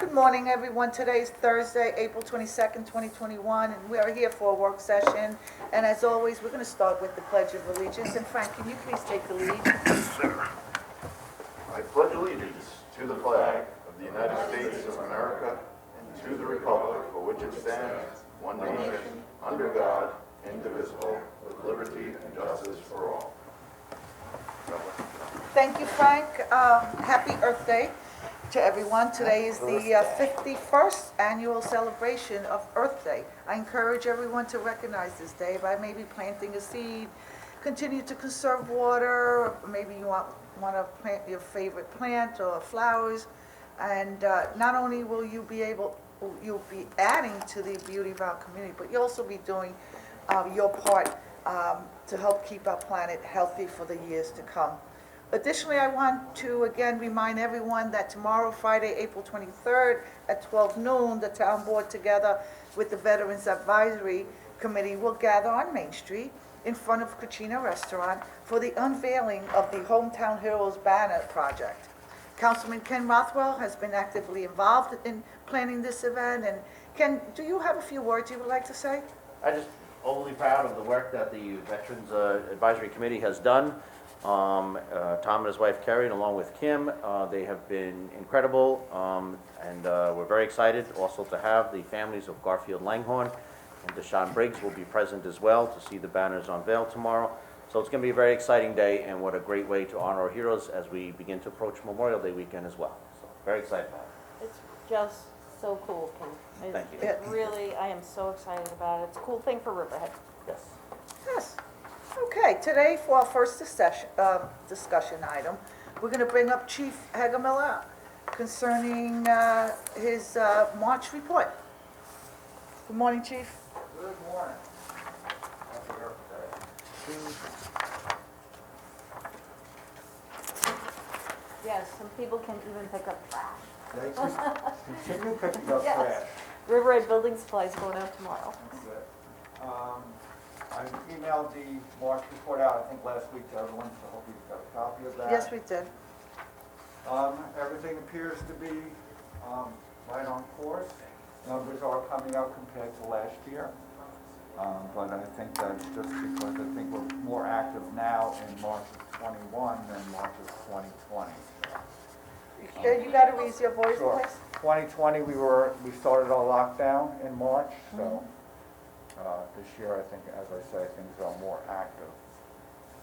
Good morning, everyone. Today is Thursday, April 22nd, 2021, and we are here for a work session. And as always, we're going to start with the Pledge of Allegiance. And Frank, can you please take the lead? Sir, I pledge allegiance to the flag of the United States of America and to the republic for which it stands, one nation, under God, indivisible, with liberty and justice for all. Thank you, Frank. Happy Earth Day to everyone. Today is the 51st annual celebration of Earth Day. I encourage everyone to recognize this day by maybe planting a seed, continue to conserve water, or maybe you want to plant your favorite plant or flowers. And not only will you'll be adding to the beauty of our community, but you'll also be doing your part to help keep our planet healthy for the years to come. Additionally, I want to again remind everyone that tomorrow, Friday, April 23rd at 12 noon, the town board together with the Veterans Advisory Committee will gather on Main Street in front of Cucina Restaurant for the unveiling of the Hometown Heroes Banner project. Councilman Ken Rothwell has been actively involved in planning this event. And Ken, do you have a few words you would like to say? I'm just overly proud of the work that the Veterans Advisory Committee has done. Tom and his wife Kerry, and along with Kim, they have been incredible, and we're very excited also to have the families of Garfield Langhorne and Deshaun Briggs will be present as well to see the banners unveiled tomorrow. So it's going to be a very exciting day, and what a great way to honor our heroes as we begin to approach Memorial Day weekend as well. So very excited about it. It's just so cool, Ken. Thank you. It really, I am so excited about it. It's a cool thing for Riverhead. Yes. Yes. Okay, today for our first discussion item, we're going to bring up Chief Hagamiller concerning his March report. Good morning, Chief. Good morning. Happy Earth Yes, some people can even pick up trash. Day. They continue picking up Yes. trash. Riverhead Building Supplies going out tomorrow. I emailed the March report out, I think last week to everyone, so I hope you've got a copy of that. Yes, we did. Everything appears to be right on course. Numbers are coming out compared to last year. But I think that's just because I think we're more active now in March of '21 than March of 2020. You got to raise your voice, Sure. please. 2020, we started our lockdown in March, so this year, I think, as I say, things are more active.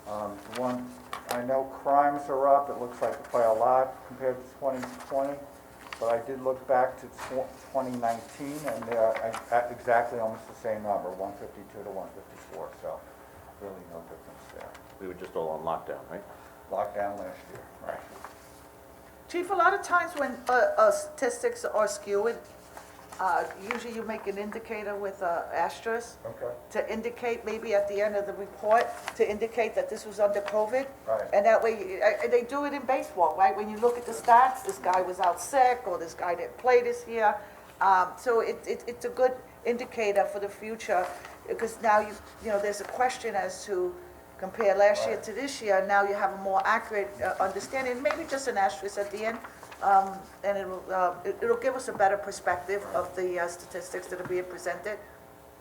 I know crimes are up, it looks like by a lot compared to 2020, but I did look back to 2019, and they're at exactly almost the same number, 152 to 154, so really no difference there. We were just all on lockdown, right? Lockdown last year, right? Chief, a lot of times when statistics are skewed, usually you make an indicator with asterisk Okay. to indicate maybe at the end of the report, to indicate that this was under COVID. Right. And that way, they do it in baseball, right? When you look at the stats, this guy was out sick, or this guy didn't play this year. So it's a good indicator for the future, because now you know, there's a question as to compare last year to this year. Now you have a more accurate understanding, maybe just an asterisk at the end. And it'll give us a better perspective of the statistics that are being presented.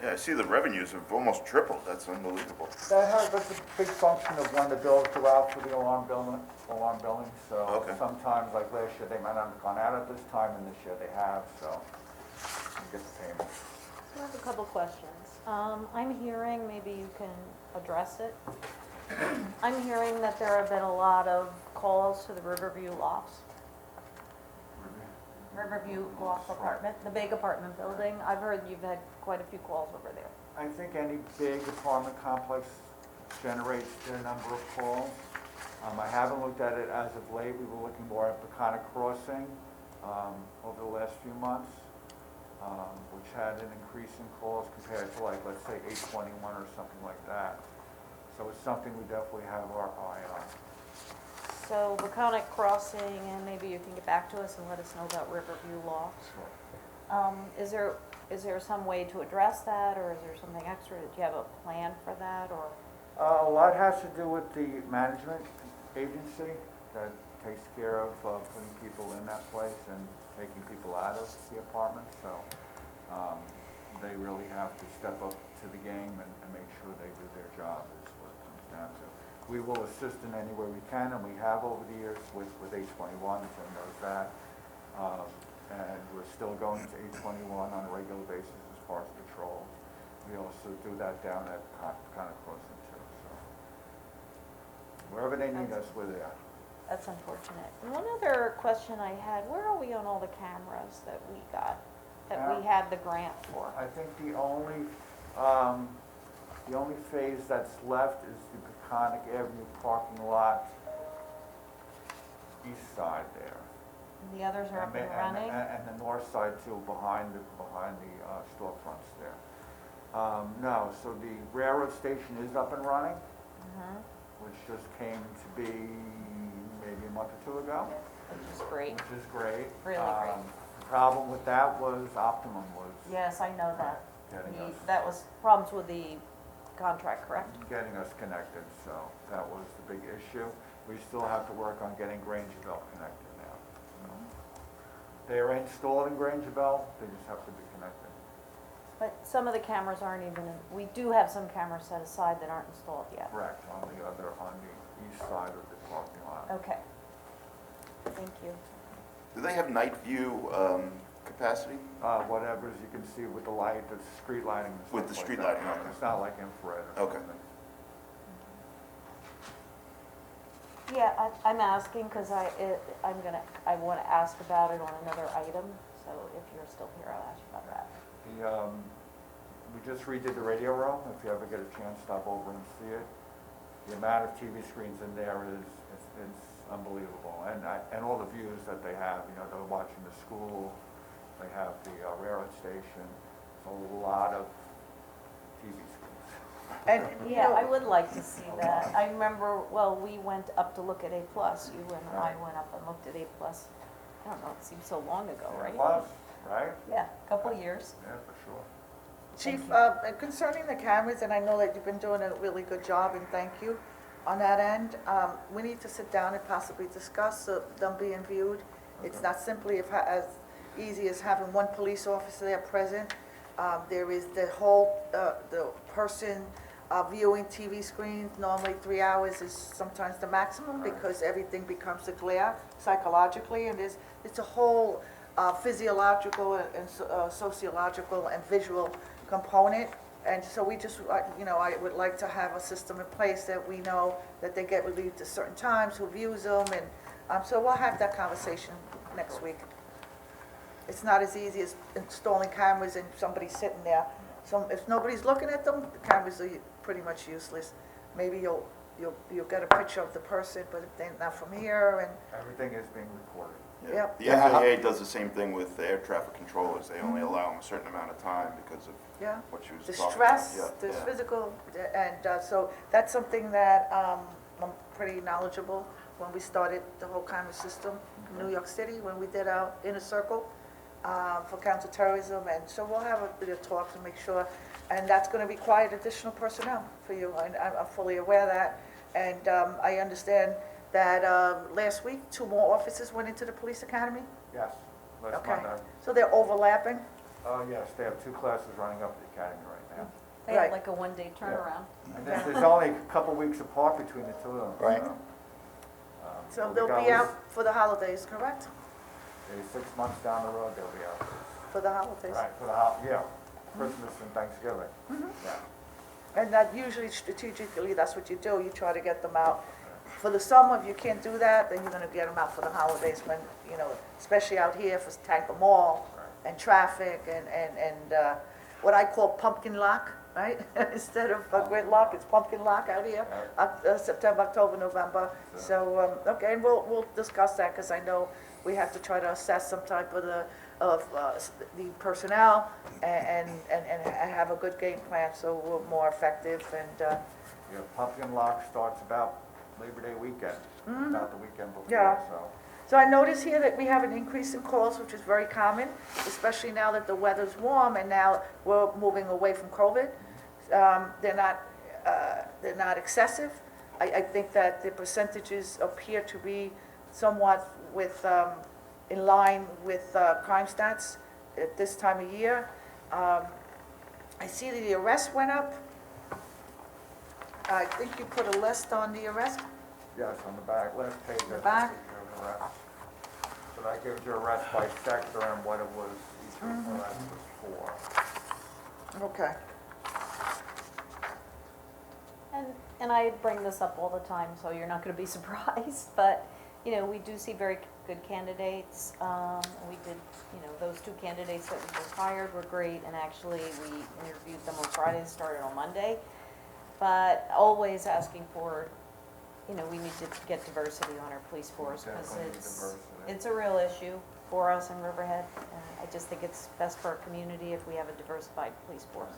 Yeah, I see the revenues have almost tripled. That's unbelievable. That's a big function of when the bills go out for the alarm billing, so Okay. sometimes, like last year, they might not have gone out at this time, and this year they have, so you get the payment. So I have a couple questions. I'm hearing, maybe you can address it. I'm hearing that there have been a lot of calls to the Riverview Lofts. Riverview Loft apartment, the big apartment building. I've heard you've had quite a few calls over there. I think any big apartment complex generates their number of calls. I haven't looked at it as of late. We were looking more at Peconic Crossing over the last few months, which had an increase in calls compared to, like, let's say 821 or something like that. So it's something we definitely have our eye on. So Peconic Crossing, and maybe you can get back to us and let us know about Riverview Lofts. Is there some way to address that, or is there something extra? Do you have a plan for that, or? A lot has to do with the management agency that takes care of putting people in that place and taking people out of the apartment, so they really have to step up to the game and make sure they do their job is what it comes down to. We will assist in any way we can, and we have over the years with H21, Jim knows that. And we're still going to H21 on a regular basis as far as patrol. We also do that down at Peconic Crossing too, so. Wherever they need us, we're there. That's unfortunate. And one other question I had, where are we on all the cameras that we got, that we had the grant for? I think the only phase that's left is the Peconic Avenue parking lot, east side there. And the others are up and running? And the north side too, behind the storefronts there. No, so the railroad station is up and running, which just came to be maybe a month or two ago. Which is great. Which is great. Really great. The problem with that was Optimum was Yes, I know that. getting us, That was problems with the contract, correct? getting us connected, so that was the big issue. We still have to work on getting Grangerville connected now. So they are installed in Grangerville, they just have to be connected. But some of the cameras aren't even, we do have some cameras set aside that aren't installed yet. Correct, on the east side of the parking lot. Okay. Thank you. Do they have night view capacity? Whatever, as you can see with the light, the street lighting and stuff With the like street that. lighting, okay. It's not like infrared or Okay. something. Yeah, I'm asking because I want to ask about it on another item, so if you're still here, I'll ask you about that. We just redid the radio room, if you ever get a chance, stop over and see it. The amount of TV screens in there is unbelievable, and all the views that they have, you know, they're watching the school, they have the railroad station, a lot of TV screens. And, you Yeah, know, I would like to see that. I remember, well, we went up to look at A+, you and I went up and looked at A+. I don't know, it seems so long ago, right? It was, right? Yeah, a couple of years. Yeah, for sure. Chief, concerning the cameras, and I know that you've been doing a really good job, and thank you on that end, we need to sit down and possibly discuss them being viewed. It's Okay. not simply as easy as having one police officer there present. There is the whole, the person viewing TV screens, normally 3 hours is sometimes the maximum because everything becomes a glare psychologically, and it's a whole physiological and sociological and visual component. And so we just, you know, I would like to have a system in place that we know that they get relieved at certain times, who views them, and so we'll have that conversation next week. It's not as easy as installing cameras and somebody sitting there. So if nobody's looking at them, the cameras are pretty much useless. Maybe you'll get a picture of the person, but if they're not from here, and Everything is being recorded. Yeah. Yep. The FAA does the same thing with the air traffic controllers. They only allow them a certain amount of time because of yeah. what she was The talking about. stress, Yeah, the yeah. physical, and so that's something that I'm pretty knowledgeable. When we started the whole camera system in New York City, when we did our inner circle for counterterrorism, and so we'll have a bit of talk to make sure, and that's going to require additional personnel for you, and I'm fully aware of that. And I understand that last week, 2 more officers went into the police academy? Yes, last Okay. Monday. So they're overlapping? Yes, they have 2 classes running up at the academy right now. They had Right. like a one-day turnaround. And there's only a couple weeks apart between the 2 of them. Right. So we they'll got be at out least for the holidays, correct? 6 months down the road, they'll be out. For the holidays. Right, for the, yeah, Christmas and Thanksgiving. Yeah. And that usually strategically, that's what you do, you try to get them out. For the summer, if you can't do that, then you're gonna get them out for the holidays when, you know, especially out here for Tanker Mall and traffic and what I call pumpkin lock, right? Instead of gridlock, it's pumpkin lock out here, September, October, November. So, okay, and we'll discuss that, because I know we have to try to assess some type of the personnel and have a good game plan so we're more effective and, Yeah, Pumpkin Lock starts about Labor Day weekend, not the weekend before, Yeah. so. So I notice here that we have an increase in calls, which is very common, especially now that the weather's warm and now we're moving away from COVID. They're not excessive. I think that the percentages appear to be somewhat with in line with crime stats at this time of year. I see that the arrest went up. I think you put a list on the arrest. Yes, on the back, last page. The that back? gives you arrest. So that gives you arrest by sector and what it was, each arrest was for. Okay. And I bring this up all the time, so you're not gonna be surprised, but, you know, we do see very good candidates. We did, you know, those 2 candidates that we just hired were great, and actually, we interviewed them on Friday and started on Monday. But always asking for, you know, we need to get diversity on our police force, because Definitely need it's, diversity. it's a real issue for us in Riverhead. And I just think it's best for our community if we have a diversified police force.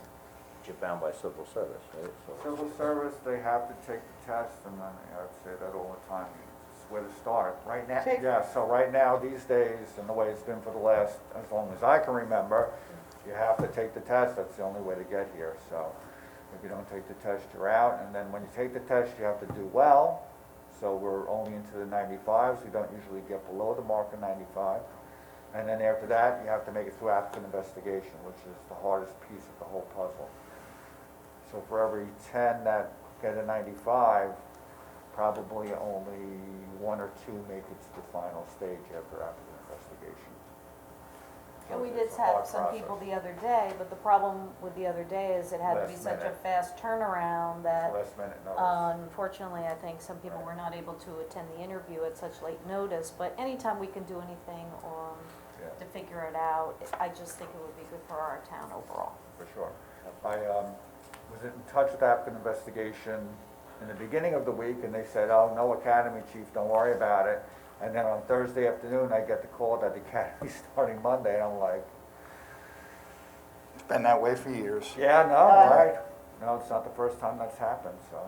You're bound by civil service, right? So- Civil service, they have to take the test, and I mean, I say that all the time, it's where to start. Right now, Take- yeah, so right now, these days, and the way it's been for the last, as long as I can remember, you have to take the test, that's the only way to get here, so if you don't take the test, you're out, and then when you take the test, you have to do well, so we're only into the 95s, we don't usually get below the mark of 95, and then after that, you have to make it through applicant investigation, which is the hardest piece of the whole puzzle. So for every 10 that get a 95, probably only 1 or 2 make it to the final stage after applicant investigation. And we So did it's a hard have some process. people the other day, but the problem with the other day is it had to be Last such a minute. fast turnaround that, Last minute notice. unfortunately, I think some people were not able to attend the interview at such late notice. But anytime we can do anything Yeah. to figure it out, I just think it would be good for our town overall. For sure. I was in touch with applicant investigation in the beginning of the week, and they said, oh, no academy, chief, don't worry about it. And then on Thursday afternoon, I get the call that the academy's starting Monday, and I'm like, It's been that way for years. yeah, no, right? No, it's not the first time that's happened, so.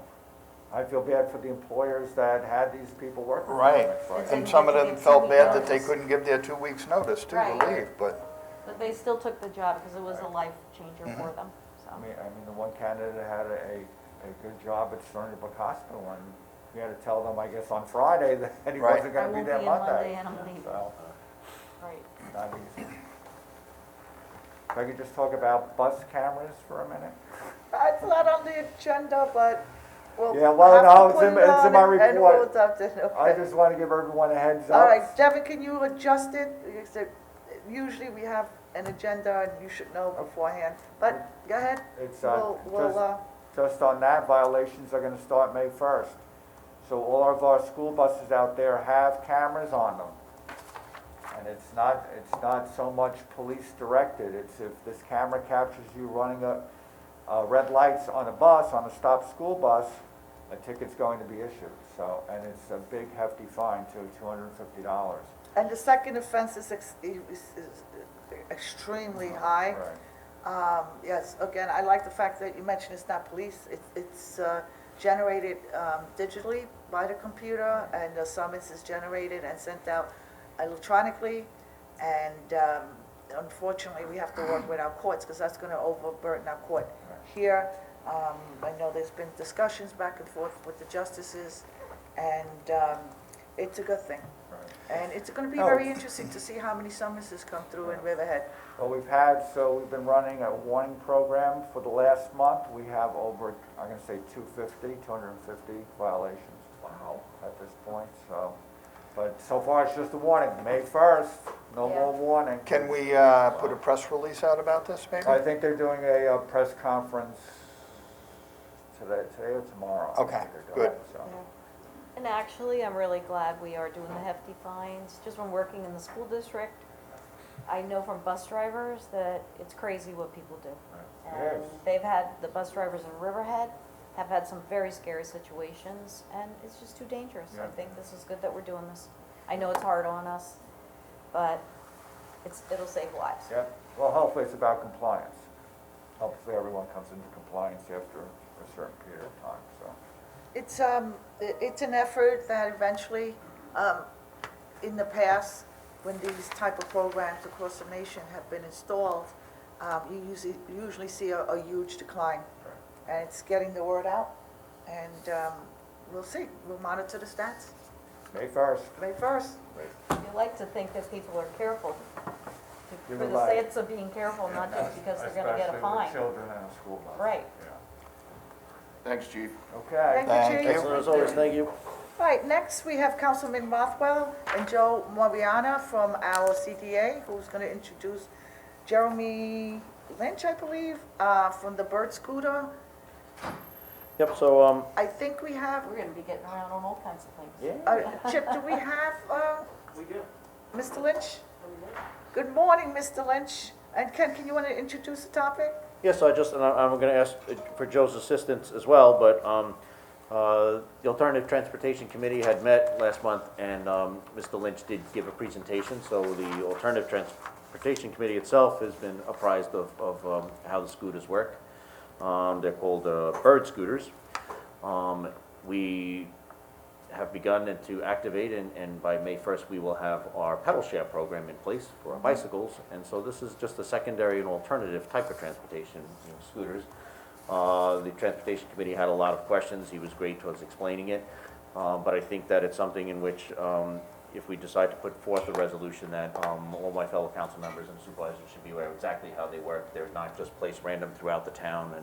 I feel bad for the employers that had these people working. for them. Right. It's like- And some of them felt bad that they couldn't give their 2 weeks' notice too to Right. leave, but But they still took the job because it was a life changer for them, so. I mean, the one candidate had a good job at Stony Brook Hospital, and we had to tell them, I guess, on Friday that he Right. wasn't I gonna be won't there be in Monday Monday. and I'm leaving. So, Right. not easy. If I could just talk about bus cameras for a minute? It's not on the agenda, but we'll Yeah, well, have to no, it's put in- it it's on in my and report. we'll adopt it, I okay. just want to give everyone a heads up. All right, Devin, can you adjust it? Because usually we have an agenda and you should know beforehand, but go ahead. It's, We'll, just on that, violations are gonna start May 1st. So all of our school buses out there have cameras on them. And it's not so much police directed, it's if this camera captures you running red lights on a bus, on a stopped school bus, a ticket's going to be issued. So, and it's a big hefty fine too, $250. And the second offense is extremely high. Right. Yes, again, I like the fact that you mentioned it's not police. It's generated digitally by the computer, and the summons is generated and sent out electronically. And unfortunately, we have to work with our courts, because that's going to overburden our court here. I know there's been discussions back and forth with the justices, and it's a good thing. Right. And it's going to be very interesting to see how many summonses come through in Riverhead. Well, we've been running a warning program for the last month. We have over, I'm gonna say 250 violations. Wow. At this point, so, but so far it's just a warning, May 1st, no more warning. can we put a press release out about this maybe? I think they're doing a press conference today or tomorrow. I think Okay, they're doing good. it, so. And actually, I'm really glad we are doing the hefty fines. Just from working in the school district, I know from bus drivers that it's crazy what people do. And Yes. they've had, the bus drivers in Riverhead have had some very scary situations, and it's just too dangerous. I Yeah. think this is good that we're doing this. I know it's hard on us, but it'll save lives. Yep, well, hopefully it's about compliance. Hopefully everyone comes into compliance after a certain period of time, so. It's an effort that eventually, in the past, when these type of programs across the nation have been installed, you usually see a huge decline. And it's getting the word out, and we'll see, we'll monitor the stats. May 1st. May 1st. You like to think that people are careful, You're for the right. sense of being careful, not just because they're gonna get a Especially fine. with children in a school bus. Right. Yeah. Thanks, chief. Okay. Thank you, Chief. Excellent as always, thank you. All right, next we have Councilman Rothwell and Joe Moriana from our CDA, who's going to introduce Jeremy Lynch, I believe, from the Bird Scooter. Yep, so, I think we have, We're gonna be getting around on all kinds of things. Chip, do we have we do. Mr. Lynch? Good morning, Mr. Lynch. And Ken, can you want to introduce the topic? Yes, I'm gonna ask for Joe's assistance as well, but, the Alternative Transportation Committee had met last month, and, Mr. Lynch did give a presentation, so the Alternative Transportation Committee itself has been apprised of how the scooters work. They're called, bird scooters. We have begun to activate, and by May 1st, we will have our pedal share program in place for our bicycles. And so this is just a secondary and alternative type of transportation, scooters. The Transportation Committee had a lot of questions. He was great towards explaining it. But I think that it's something in which, if we decide to put forth a resolution, that all my fellow council members and supervisors should be aware of exactly how they work. They're not just placed random throughout the town,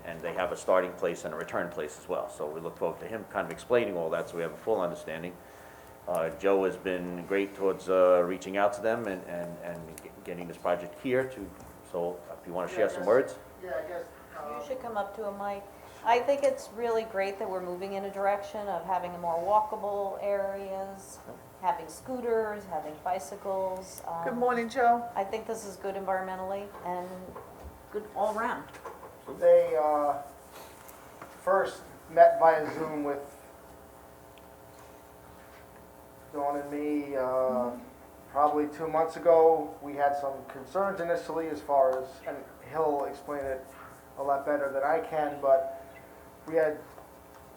and they have a starting place and a return place as well. So we look forward to him kind of explaining all that, so we have a full understanding. Joe has been great towards reaching out to them and getting this project here so if you want to share some words. Yeah, I guess, You should come up to a mic. I think it's really great that we're moving in a direction of having more walkable areas, having scooters, having bicycles. Good morning, Joe. I think this is good environmentally and good all around. they, first met via Zoom with Dawn and me, probably 2 months ago. We had some concerns initially as far as, and he'll explain it a lot better than I can, but we had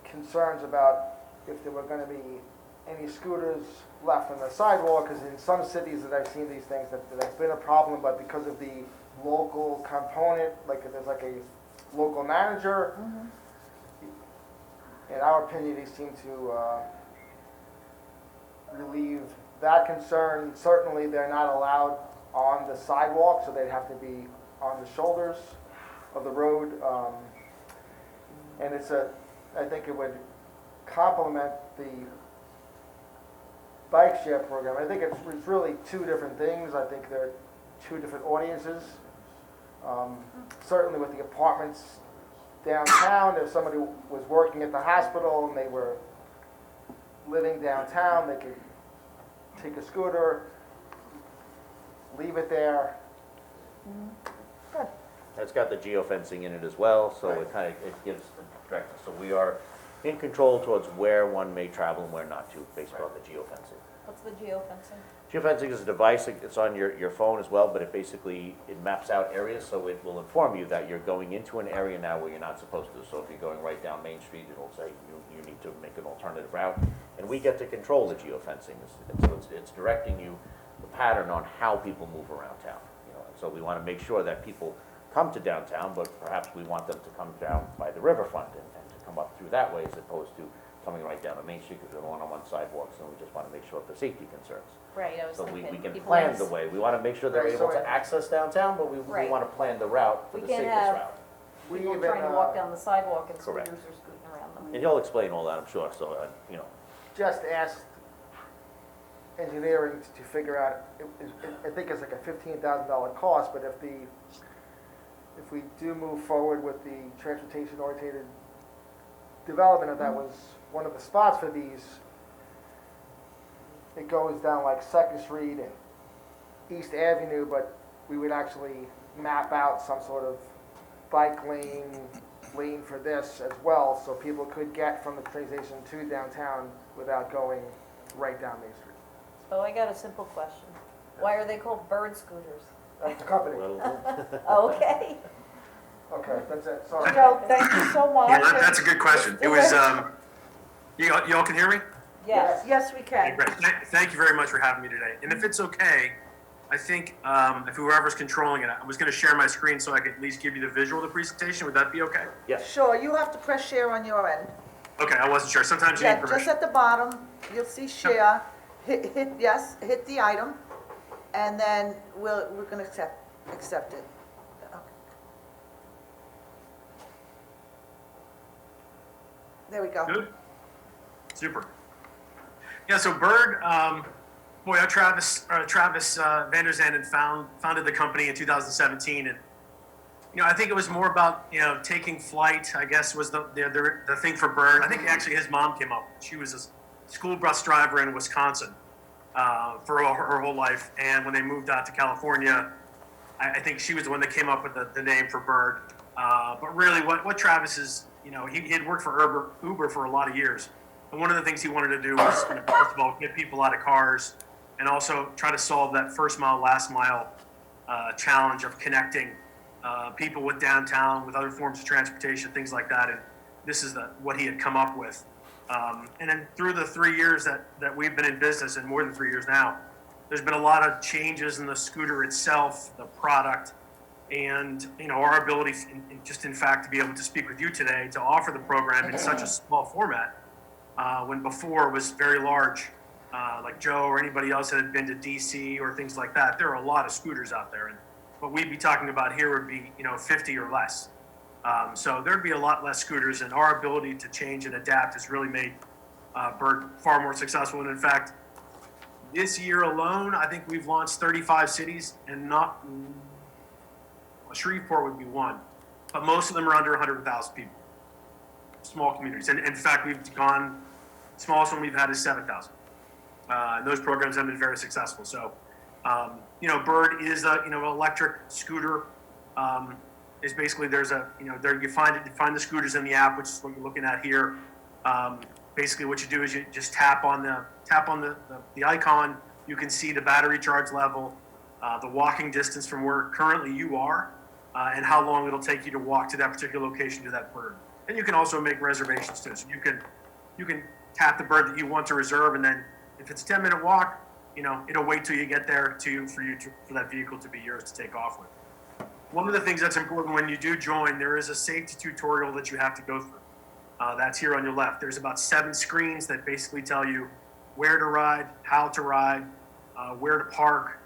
concerns about if there were gonna be any scooters left on the sidewalk, because in some cities that I've seen these things, that's been a problem, but because of the local component, like there's like a local manager, in our opinion, he seemed to relieve that concern. Certainly, they're not allowed on the sidewalk, so they'd have to be on the shoulders of the road. And I think it would complement the bike share program. I think it's really two different things. I think they're two different audiences. Certainly with the apartments downtown, if somebody was working at the hospital and they were living downtown, they could take a scooter, leave it there. It's got the geofencing in it as well, so it gives a direction. So we are in control towards where one may travel and where not to, based on the geofencing. What's the geofencing? Geofencing is a device, it's on your phone as well, but it maps out areas, so it will inform you that you're going into an area now where you're not supposed to. So if you're going right down Main Street, it'll say you need to make an alternative route, and we get to control the geofencing. So it's directing you the pattern on how people move around town. And so we want to make sure that people come to downtown, but perhaps we want them to come down by the riverfront and to come up through that way as opposed to coming right down to Main Street, because we don't want sidewalks, and we just want to make sure for safety concerns. Right, I was So thinking. we can people plan use- the way. We want to make sure they're Right, able so to access downtown, but we Right. want to plan the route for We the can't safest have route. We people even, trying to walk down the sidewalk and Correct. scooters are scooting around them. And he'll explain all that, I'm sure, so, just asked engineering to figure out, I think it's like a $15,000 cost, but if we do move forward with the transportation-oriented development, if that was one of the spots for these, it goes down like Second Street and East Avenue, but we would actually map out some sort of bike lane for this as well, so people could get from the train station to downtown without going right down Main Street. So I got a simple question. Why are they called bird scooters? That's the company. Okay. Okay, that's it, sorry. Joe, thank you so much. Yeah, that's a good question. It was, you all can hear me? Yes. Yes, we can. Great. Thank you very much for having me today. And if it's okay, I think if whoever's controlling it, I was going to share my screen so I could at least give you the visual of the presentation. Would that be okay? yes. Sure, you have to press share on your end. Okay, I wasn't sure. Sometimes you need Yeah, just permission. at the bottom, you'll see share, hit yes, hit the item, and then we're gonna accept it. Okay. There we go. Good. Super. Yeah, so Bird, boy, Travis Van der Zanden founded the company in 2017, and I think it was more about taking flight. I guess was the thing for Bird. I think actually his mom came up. She was a school bus driver in Wisconsin for her whole life, and when they moved out to California, I think she was the one that came up with the name for Bird. But really, what Travis is, he had worked for Uber for a lot of years. And one of the things he wanted to do was, first of all, get people out of cars and also try to solve that first mile, last mile challenge of connecting people with downtown, with other forms of transportation, things like that. And this is what he had come up with. And then through the 3 years that we've been in business, and more than 3 years now, there's been a lot of changes in the scooter itself, the product, and our ability, in fact, to be able to speak with you today to offer the program in such a small format. When before it was very large, like Joe or anybody else that had been to DC or things like that. There are a lot of scooters out there, and what we'd be talking about here would be 50 or less. So there'd be a lot less scooters, and our ability to change and adapt has really made Bird far more successful. And in fact, this year alone, I think we've launched 35 cities, and not Shreveport would be one, but most of them are under 100,000 people. Small communities, and in fact, we've gone, smallest one we've had is 7,000. And those programs have been very successful. So, Bird is an electric scooter. Is basically there's there you find the scooters in the app, which is what you're looking at here. Basically, what you do is you just tap on the icon. You can see the battery charge level, the walking distance from where currently you are, and how long it'll take you to walk to that particular location to that Bird. And you can also make reservations too. So you can tap the Bird that you want to reserve, and then if it's a 10-minute walk, it'll wait till you get there for that vehicle to be yours to take off with. One of the things that's important when you do join, there is a safety tutorial that you have to go through. That's here on your left. There's about 7 screens that basically tell you where to ride, how to ride, where to park,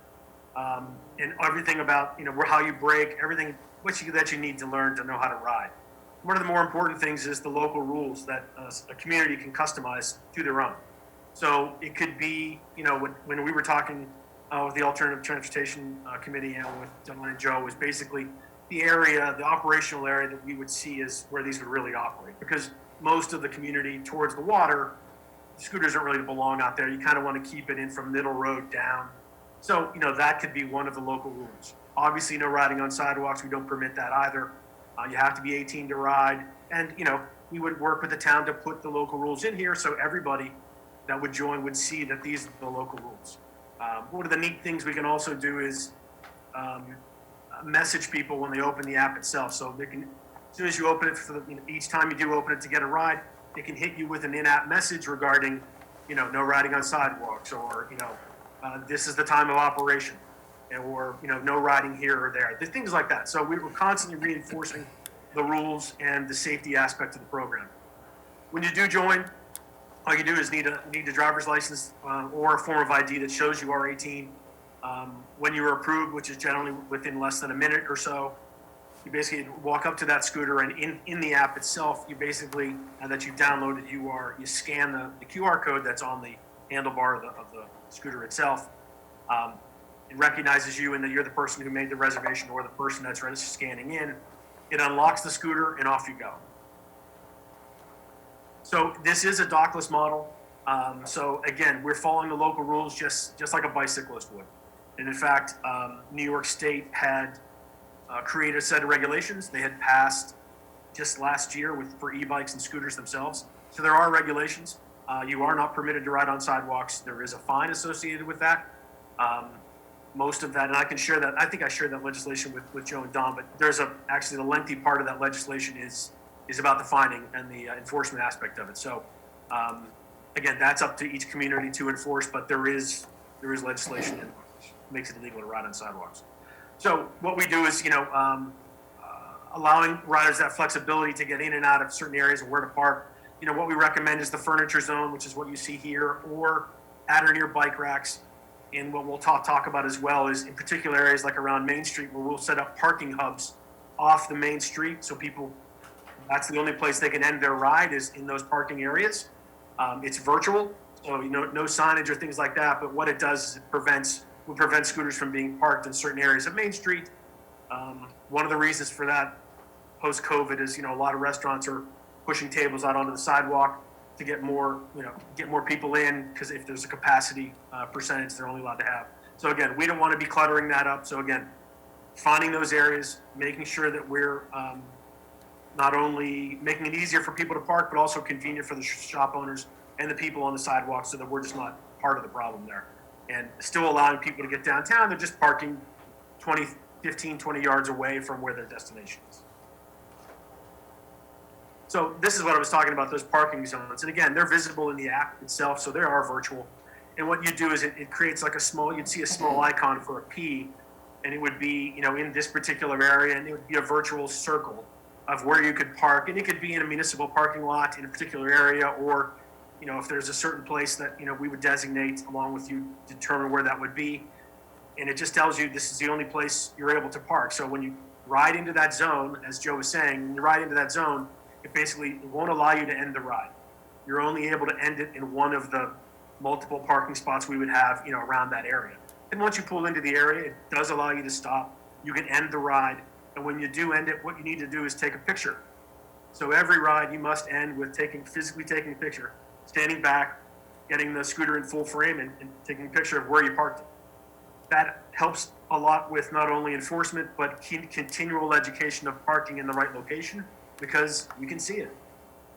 and everything about how you brake, everything that you need to learn to know how to ride. One of the more important things is the local rules that a community can customize to their own. So it could be, when we were talking with the Alternative Transportation Committee and with Dylan and Joe, was basically the operational area that we would see is where these would really operate. Because most of the community towards the water, scooters don't really belong out there. You kind of want to keep it in from Middle Road down. So, that could be one of the local rules. Obviously, no riding on sidewalks. We don't permit that either. You have to be 18 to ride. And, we would work with the town to put the local rules in here so everybody that would join would see that these are the local rules. One of the neat things we can also do is message people when they open the app itself. So they can, as soon as you open it, each time you do open it to get a ride, it can hit you with an in-app message regarding, no riding on sidewalks, or, this is the time of operation, or, no riding here or there, things like that. So we were constantly reinforcing the rules and the safety aspect of the program. When you do join, all you do is need a driver's license or a form of ID that shows you are 18. When you are approved, which is generally within less than a minute or so, you basically walk up to that scooter, and in the app itself, you basically, that you downloaded, you scan the QR code that's on the handlebar of the scooter itself. It recognizes you and that you're the person who made the reservation or the person that's scanning in. It unlocks the scooter, and off you go. So this is a dockless model. So again, we're following the local rules just like a bicyclist would. And in fact, New York State had created a set of regulations they had passed just last year for e-bikes and scooters themselves. So there are regulations. You are not permitted to ride on sidewalks. There is a fine associated with that. Most of that, and I can share that. I think I shared that legislation with Joe and Don, but there's actually the lengthy part of that legislation is about the fining and the enforcement aspect of it. So again, that's up to each community to enforce, but there is legislation that makes it illegal to ride on sidewalks. So what we do is, allowing riders that flexibility to get in and out of certain areas and where to park. what we recommend is the furniture zone, which is what you see here, or at or near bike racks. And what we'll talk about as well is in particular areas like around Main Street where we'll set up parking hubs off the main street. So people, that's the only place they can end their ride is in those parking areas. It's virtual, so no signage or things like that. But what it does is will prevent scooters from being parked in certain areas of Main Street. One of the reasons for that post-COVID is, a lot of restaurants are pushing tables out onto the sidewalk to get more people in, because if there's a capacity percentage, they're only allowed to have. So again, we don't want to be cluttering that up. So again, finding those areas, making sure that we're not only making it easier for people to park, but also convenient for the shop owners and the people on the sidewalk, so that we're just not part of the problem there. And still allowing people to get downtown, they're just parking 15, 20 yards away from where their destination is. So this is what I was talking about, those parking zones. And again, they're visible in the app itself, so they are virtual. And what you do is it creates like you'd see a small icon for a P, and it would be, in this particular area, and it would be a virtual circle of where you could park. And it could be in a municipal parking lot in a particular area, or, if there's a certain place that, we would designate along with you, determine where that would be. And it just tells you this is the only place you're able to park. So when you ride into that zone, as Joe was saying, when you ride into that zone, it won't allow you to end the ride. You're only able to end it in one of the multiple parking spots we would have, around that area. And once you pull into the area, it does allow you to stop. You can end the ride. And when you do end it, what you need to do is take a picture. So every ride you must end with physically taking a picture, standing back, getting the scooter in full frame and taking a picture of where you parked it. That helps a lot with not only enforcement, but continual education of parking in the right location, because you can see it.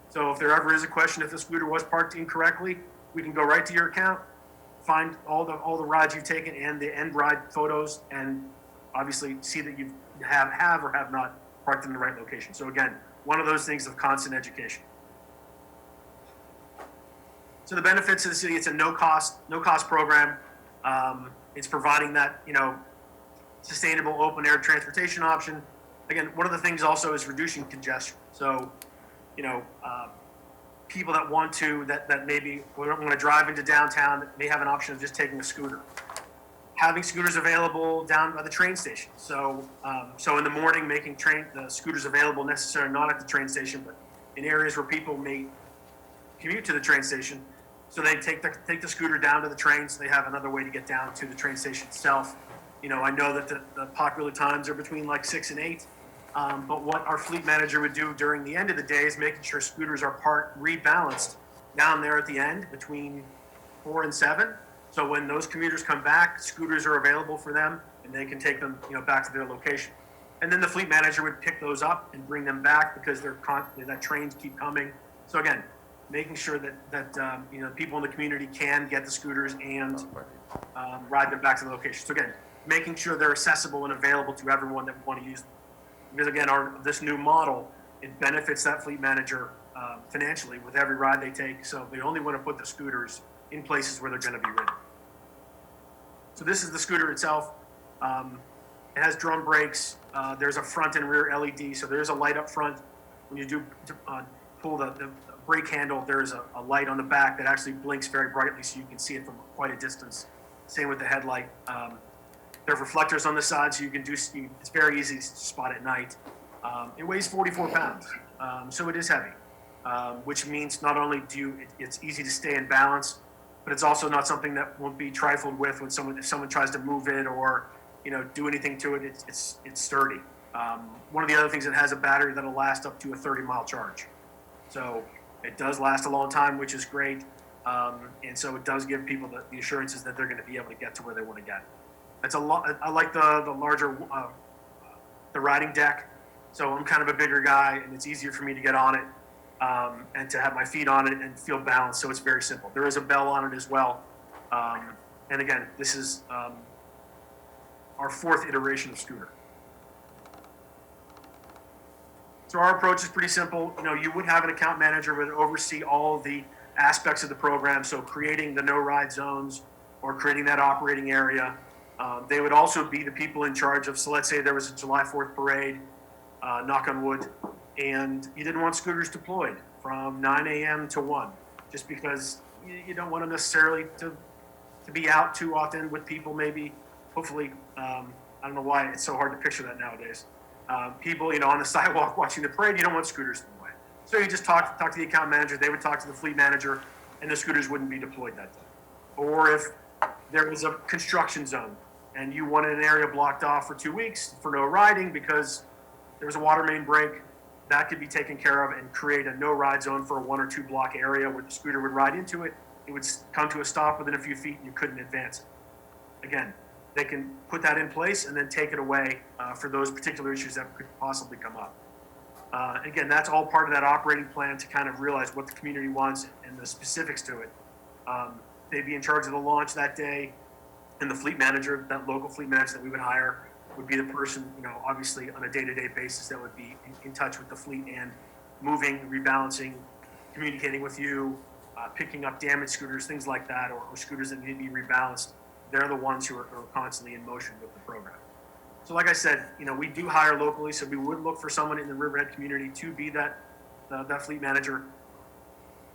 So if there ever is a question if the scooter was parked incorrectly, we can go right to your account, find all the rides you've taken and the end ride photos, and obviously see that you have or have not parked in the right location. So again, one of those things of constant education. So the benefits of the city, it's a no cost program. It's providing that, sustainable open air transportation option. Again, one of the things also is reducing congestion. So, people that want to, that maybe don't want to drive into downtown, that may have an option of just taking a scooter. Having scooters available down by the train station. So in the morning, making the scooters available necessarily not at the train station, but in areas where people may commute to the train station. So they take the scooter down to the train, so they have another way to get down to the train station itself. I know that the popular times are between like 6 and 8. But what our fleet manager would do during the end of the day is making sure scooters are rebalanced down there at the end between 4 and 7. So when those commuters come back, scooters are available for them and they can take them, back to their location. And then the fleet manager would pick those up and bring them back because that trains keep coming. So again, making sure that people in the community can get the scooters and ride them back to the location. So again, making sure they're accessible and available to everyone that would want to use them. Because again, this new model, it benefits that fleet manager financially with every ride they take. So they only want to put the scooters in places where they're going to be ridden. So this is the scooter itself. It has drum brakes. There's a front and rear LED. So there's a light up front. When you do pull the brake handle, there's a light on the back that actually blinks very brightly so you can see it from quite a distance. Same with the headlight. There are reflectors on the side, so you can it's very easy to spot at night. It weighs 44 pounds, so it is heavy, which means not only it's easy to stay in balance, but it's also not something that won't be trifled with if someone tries to move it or, do anything to it. It's sturdy. One of the other things, it has a battery that'll last up to a 30-mile charge. So it does last a long time, which is great. And so it does give people the assurances that they're going to be able to get to where they want to get. It's a lot. I like the larger, the riding deck. So I'm kind of a bigger guy, and it's easier for me to get on it and to have my feet on it and feel balanced. So it's very simple. There is a bell on it as well. And again, this is our 4th iteration of scooter. So our approach is pretty simple. You would have an account manager who would oversee all of the aspects of the program. So creating the no ride zones or creating that operating area. They would also be the people in charge of, so let's say there was a July 4th parade, knock on wood, and you didn't want scooters deployed. from 9 a.m. to 1, just because you don't want them necessarily to be out too often with people, maybe, hopefully, I don't know why it's so hard to picture that nowadays. People, on the sidewalk watching the parade, you don't want scooters in the way. So you just talk to the account manager, they would talk to the fleet manager, and the scooters wouldn't be deployed that day. Or if there was a construction zone and you wanted an area blocked off for 2 weeks for no riding because there was a water main break, that could be taken care of and create a no ride zone for a 1 or 2 block area where the scooter would ride into it. It would come to a stop within a few feet and you couldn't advance it. Again, they can put that in place and then take it away for those particular issues that could possibly come up. Again, that's all part of that operating plan to kind of realize what the community wants and the specifics to it. They'd be in charge of the launch that day, and the fleet manager, that local fleet manager that we would hire, would be the person, obviously on a day-to-day basis that would be in touch with the fleet and moving, rebalancing, communicating with you, picking up damaged scooters, things like that, or scooters that need to be rebalanced. They're the ones who are constantly in motion with the program. So like I said, we do hire locally, so we would look for someone in the Riverhead community to be that fleet manager.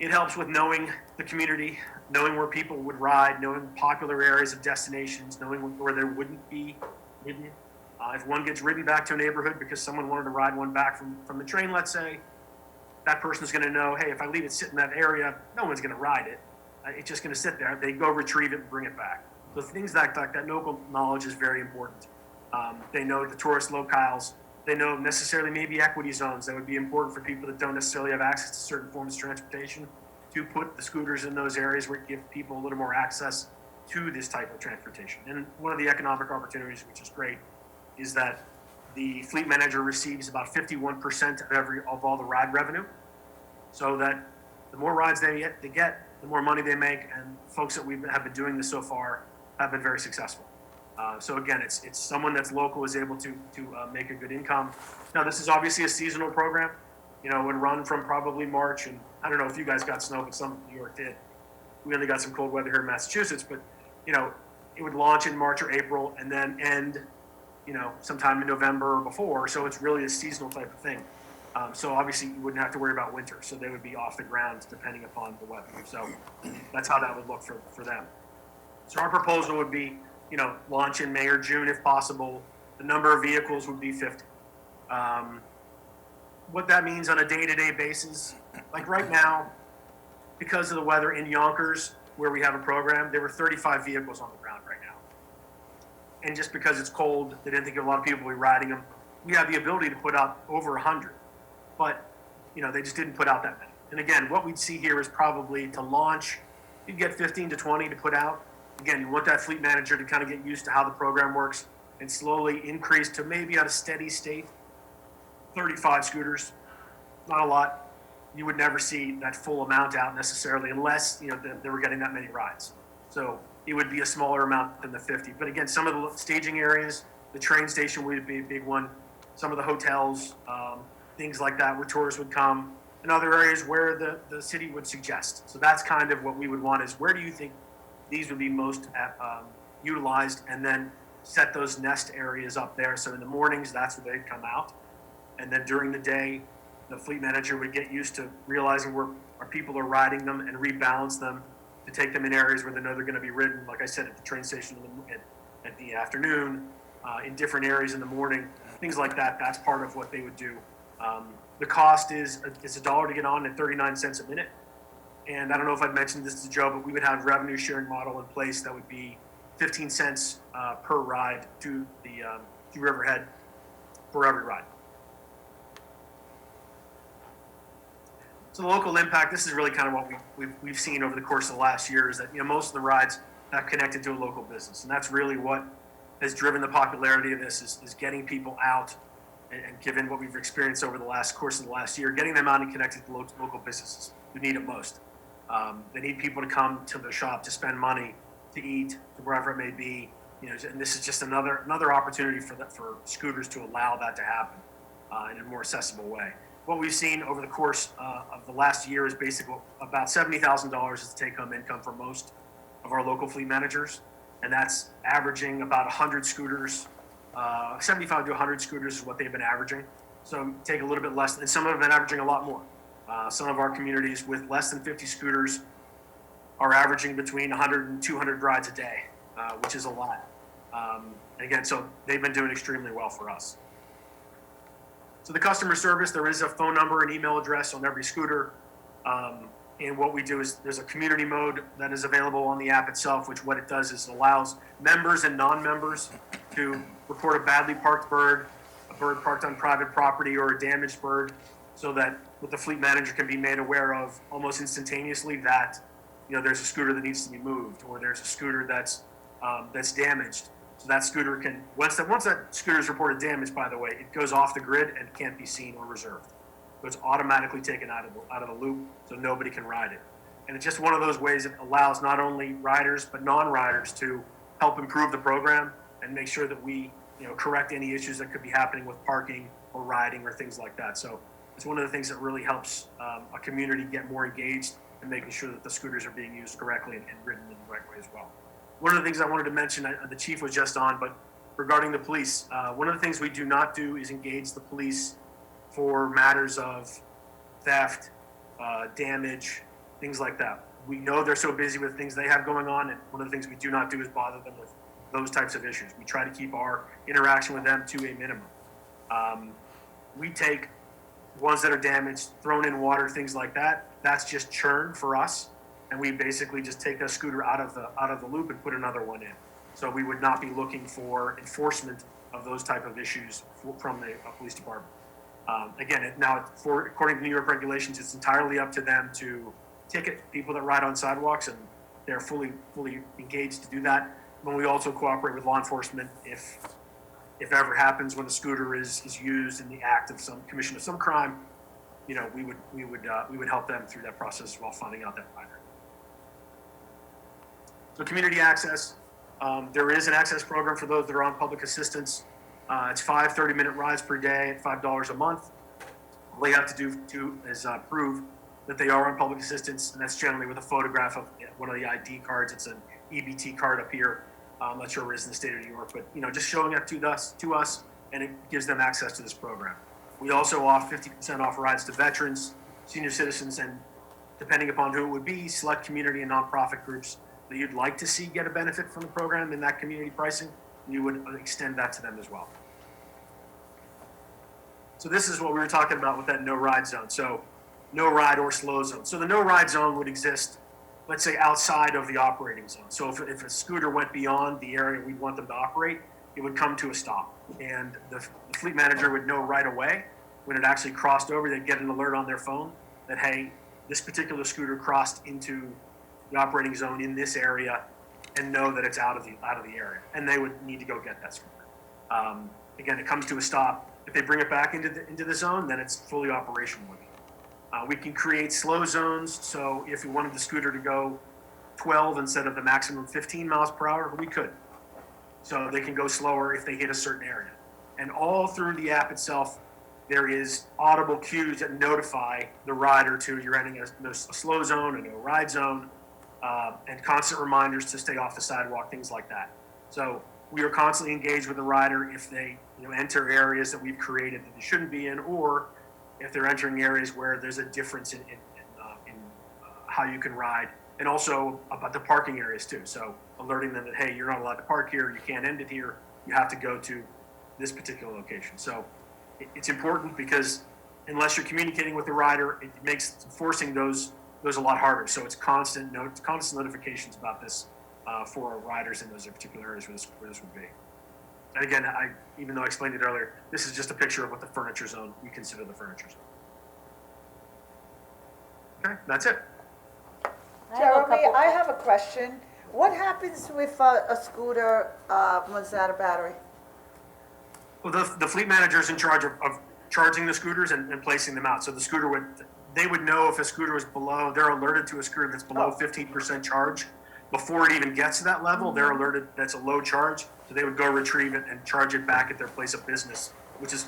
It helps with knowing the community, knowing where people would ride, knowing popular areas of destinations, knowing where there wouldn't be ridden. If one gets ridden back to a neighborhood because someone wanted to ride one back from the train, let's say, that person's going to know, hey, if I leave it sit in that area, no one's going to ride it. It's just going to sit there. They go retrieve it and bring it back. So things like that local knowledge is very important. They know the tourist locales. They know necessarily maybe equity zones that would be important for people that don't necessarily have access to certain forms of transportation, to put the scooters in those areas where it gives people a little more access to this type of transportation. And one of the economic opportunities, which is great, is that the fleet manager receives about 51% of all the ride revenue, so that the more rides they get, the more money they make, and folks that have been doing this so far have been very successful. So again, it's someone that's local is able to make a good income. Now, this is obviously a seasonal program. It would run from probably March, and I don't know if you guys got snow, but some of New York did. We only got some cold weather here in Massachusetts, but it would launch in March or April and then end sometime in November or before. So it's really a seasonal type of thing. So obviously you wouldn't have to worry about winter. So they would be off the ground depending upon the weather. So that's how that would look for them. So our proposal would be, launch in May or June if possible. The number of vehicles would be 50. What that means on a day-to-day basis, like right now, because of the weather in Yonkers, where we have a program, there were 35 vehicles on the ground right now. And just because it's cold, they didn't think a lot of people would be riding them. We have the ability to put out over 100, but they just didn't put out that many. And again, what we'd see here is probably to launch, you'd get 15 to 20 to put out. Again, you want that fleet manager to kind of get used to how the program works and slowly increase to maybe at a steady state, 35 scooters, not a lot. You would never see that full amount out necessarily unless, they were getting that many rides. So it would be a smaller amount than the 50. But again, some of the staging areas, the train station would be a big one, some of the hotels, things like that where tourists would come, and other areas where the city would suggest. So that's kind of what we would want is where do you think these would be most utilized, and then set those nest areas up there. So in the mornings, that's where they'd come out. And then during the day, the fleet manager would get used to realizing where our people are riding them and rebalance them to take them in areas where they know they're going to be ridden, like I said, at the train station at the afternoon, in different areas in the morning, things like that. That's part of what they would do. The cost is $1 to get on and 39 cents a minute. And I don't know if I've mentioned this to Joe, but we would have revenue sharing model in place that would be 15 cents per ride to Riverhead for every ride. So the local impact, this is really kind of what we've seen over the course of the last year is that most of the rides have connected to a local business. And that's really what has driven the popularity of this is getting people out and given what we've experienced over the course of the last year, getting them out and connected to local businesses who need it most. They need people to come to the shop to spend money, to eat, to wherever it may be. And this is just another opportunity for scooters to allow that to happen in a more accessible way. What we've seen over the course of the last year is basically about $70,000 is the take-home income for most of our local fleet managers, and that's averaging about 100 scooters. 75 to 100 scooters is what they've been averaging. So take a little bit less, and some have been averaging a lot more. Some of our communities with less than 50 scooters are averaging between 100 and 200 rides a day, which is a lot. Again, so they've been doing extremely well for us. So the customer service, there is a phone number and email address on every scooter. And what we do is there's a community mode that is available on the app itself, which what it does is it allows members and non-members to report a badly parked bird, a bird parked on private property, or a damaged bird, so that what the fleet manager can be made aware of almost instantaneously that, you know, there's a scooter that needs to be moved, or there's a scooter that's damaged. So that scooter can, once that scooter is reported damaged, by the way, it goes off the grid and can't be seen or reserved. So it's automatically taken out of the loop, so nobody can ride it. And it's just one of those ways that allows not only riders but non-riders to help improve the program and make sure that we, you know, correct any issues that could be happening with parking or riding or things like that. So it's one of the things that really helps a community get more engaged and making sure that the scooters are being used correctly and ridden in the right way as well. One of the things I wanted to mention, the chief was just on, but regarding the police, one of the things we do not do is engage the police for matters of theft, damage, things like that. We know they're so busy with things they have going on, and one of the things we do not do is bother them with those types of issues. We try to keep our interaction with them to a minimum. We take ones that are damaged, thrown in water, things like that. That's just churn for us, and we basically just take a scooter out of the loop and put another one in. So we would not be looking for enforcement of those type of issues from the police department. Again, according to New York regulations, it's entirely up to them to ticket people that ride on sidewalks, and they're fully engaged to do that. But we also cooperate with law enforcement if ever happens when a scooter is used in the act of some commission of some crime. You know, we would help them through that process while finding out that rider. So community access, there is an access program for those that are on public assistance. It's 5 30-minute rides per day at $5 a month. All they have to do is prove that they are on public assistance, and that's generally with a photograph of one of the ID cards. It's an EBT card up here. I'm not sure where it is in the state of New York, but, you know, just showing it to us, and it gives them access to this program. We also offer 50% off rides to veterans, senior citizens, and depending upon who it would be, select community and nonprofit groups that you'd like to see get a benefit from the program in that community pricing. You would extend that to them as well. So this is what we were talking about with that no ride zone. So no ride or slow zone. So the no ride zone would exist, let's say, outside of the operating zone. So if a scooter went beyond the area we'd want them to operate, it would come to a stop. And the fleet manager would know right away when it actually crossed over. They'd get an alert on their phone that, hey, this particular scooter crossed into the operating zone in this area, and know that it's out of the area, and they would need to go get that scooter. Again, it comes to a stop. If they bring it back into the zone, then it's fully operational again. We can create slow zones, so if we wanted the scooter to go 12 instead of the maximum 15 miles per hour, we could. So they can go slower if they hit a certain area. And all through the app itself, there is audible cues that notify the rider to you're entering a slow zone, a no ride zone, and constant reminders to stay off the sidewalk, things like that. So we are constantly engaged with the rider if they, you know, enter areas that we've created that they shouldn't be in, or if they're entering areas where there's a difference in how you can ride, and also about the parking areas too. So alerting them that, hey, you're not allowed to park here, you can't end it here, you have to go to this particular location. So it's important because unless you're communicating with the rider, it makes enforcing those a lot harder. So it's constant notifications about this for riders in those particular areas where this would be. And again, even though I explained it earlier, this is just a picture of what the furniture zone, we consider the furniture zone. Okay, that's it. Jeremy, I have a question. What happens if a scooter runs out of battery? Well, the fleet manager is in charge of charging the scooters and placing them out. So the scooter they would know if a scooter is below, they're alerted to a scooter that's below 15% charge. Before it even gets to that level, they're alerted that's a low charge. So they would go retrieve it and charge it back at their place of business, which is